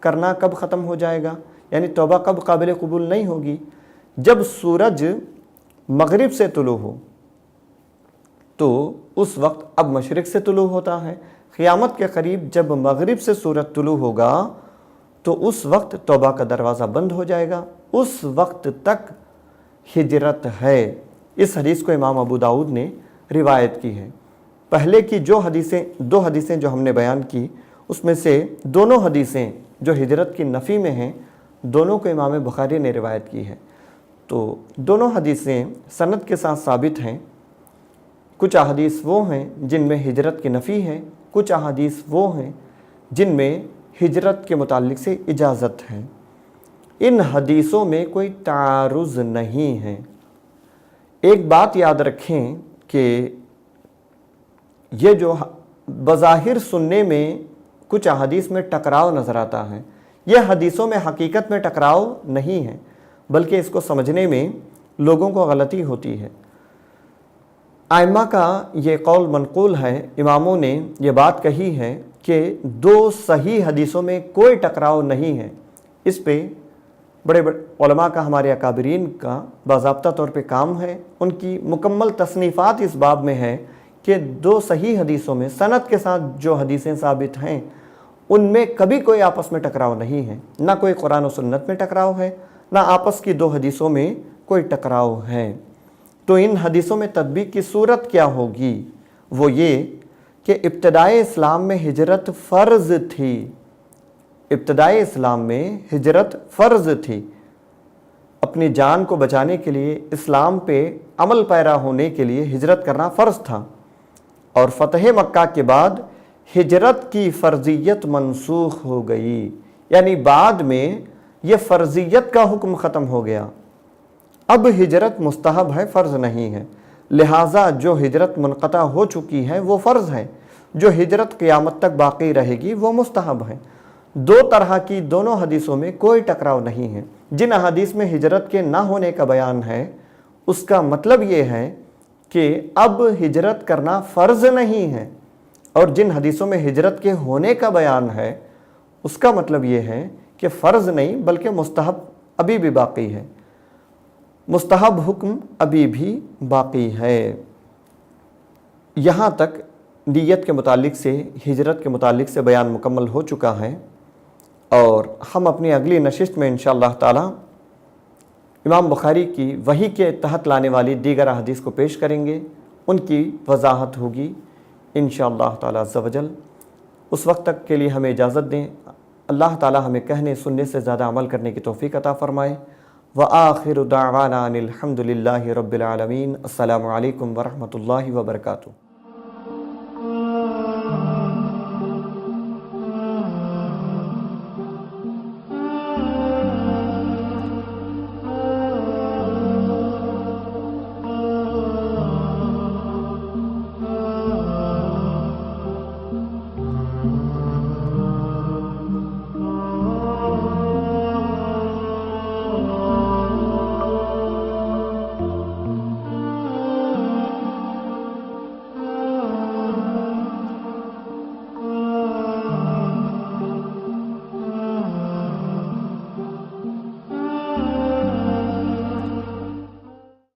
کرنا کب ختم ہو جائے گا؟ یعنی توبہ کب قابل قبول نہیں ہوگی؟ جب سورج مغرب سے طلوع ہو، تو اس وقت اب مشرق سے طلوع ہوتا ہے۔ قیامت کے قریب جب مغرب سے سورج طلوع ہوگا تو اس وقت توبہ کا دروازہ بند ہو جائے گا، اس وقت تک ہجرت ہے۔ اس حدیث کو امام ابو داؤد نے روایت کی ہے۔ پہلے کی دو حدیثیں جو ہم نے بیان کی، اس میں سے دونوں حدیثیں جو ہجرت کی نفی میں ہیں، دونوں کو امام بخاری نے روایت کی ہے۔ تو دونوں حدیثیں سند کے ساتھ ثابت ہیں۔ کچھ احادیث وہ ہیں جن میں ہجرت کی نفی ہے، کچھ احادیث وہ ہیں جن میں ہجرت کے متعلق سے اجازت ہے۔ ان حدیثوں میں کوئی تعارض نہیں ہے۔ ایک بات یاد رکھیں کہ یہ جو بظاہر سننے میں کچھ احادیث میں ٹکراؤ نظر آتا ہے، یہ حدیثوں میں حقیقت میں ٹکراؤ نہیں ہے، بلکہ اس کو سمجھنے میں لوگوں کو غلطی ہوتی ہے۔ ائمہ کا یہ قول منقول ہے، اماموں نے یہ بات کہی ہے کہ دو صحیح حدیثوں میں کوئی ٹکراؤ نہیں ہے۔ اس پہ بڑے علماء کا، ہمارے اکابرین کا باضابطہ طور پہ کام ہے، ان کی مکمل تصنیفات اس باب میں ہے کہ دو صحیح حدیثوں میں سند کے ساتھ جو حدیثیں ثابت ہیں ان میں کبھی کوئی آپس میں ٹکراؤ نہیں ہے، نہ کوئی قرآن و سنت میں ٹکراؤ ہے، نہ آپس کی دو حدیثوں میں کوئی ٹکراؤ ہے۔ تو ان حدیثوں میں تطبیق کی صورت کیا ہوگی؟ وہ یہ کہ ابتدائے اسلام میں ہجرت فرض تھی، ابتدائے اسلام میں ہجرت فرض تھی۔ اپنی جان کو بچانے کے لیے، اسلام پہ عمل پیرا ہونے کے لیے ہجرت کرنا فرض تھا، اور فتح مکہ کے بعد ہجرت کی فرضیت منسوخ ہو گئی، یعنی بعد میں یہ فرضیت کا حکم ختم ہو گیا۔ اب ہجرت مستحب ہے، فرض نہیں ہے، لہٰذا جو ہجرت منقطع ہو چکی ہے وہ فرض ہے، جو ہجرت قیامت تک باقی رہے گی وہ مستحب ہے۔ دو طرح کی دونوں حدیثوں میں کوئی ٹکراؤ نہیں ہے۔ جن احادیث میں ہجرت کے نہ ہونے کا بیان ہے، اس کا مطلب یہ ہے کہ اب ہجرت کرنا فرض نہیں ہے، اور جن حدیثوں میں ہجرت کے ہونے کا بیان ہے اس کا مطلب یہ ہے کہ فرض نہیں بلکہ مستحب ابھی بھی باقی ہے، مستحب حکم ابھی بھی باقی ہے۔ یہاں تک نیت کے متعلق سے، ہجرت کے متعلق سے بیان مکمل ہو چکا ہے، اور ہم اپنی اگلی نشست میں انشاءاللہ تعالی امام بخاری کی وحی کے تحت لانے والی دیگر احادیث کو پیش کریں گے، ان کی وضاحت ہوگی انشاءاللہ تعالی عز و جل۔ اس وقت تک کے لیے ہمیں اجازت دیں۔ اللہ تعالی ہمیں کہنے سننے سے زیادہ عمل کرنے کی توفیق عطا فرمائے۔ وآخر دعوانا ان الحمد للہ رب العالمین۔ السلام علیکم ورحمۃ اللہ وبرکاتہ۔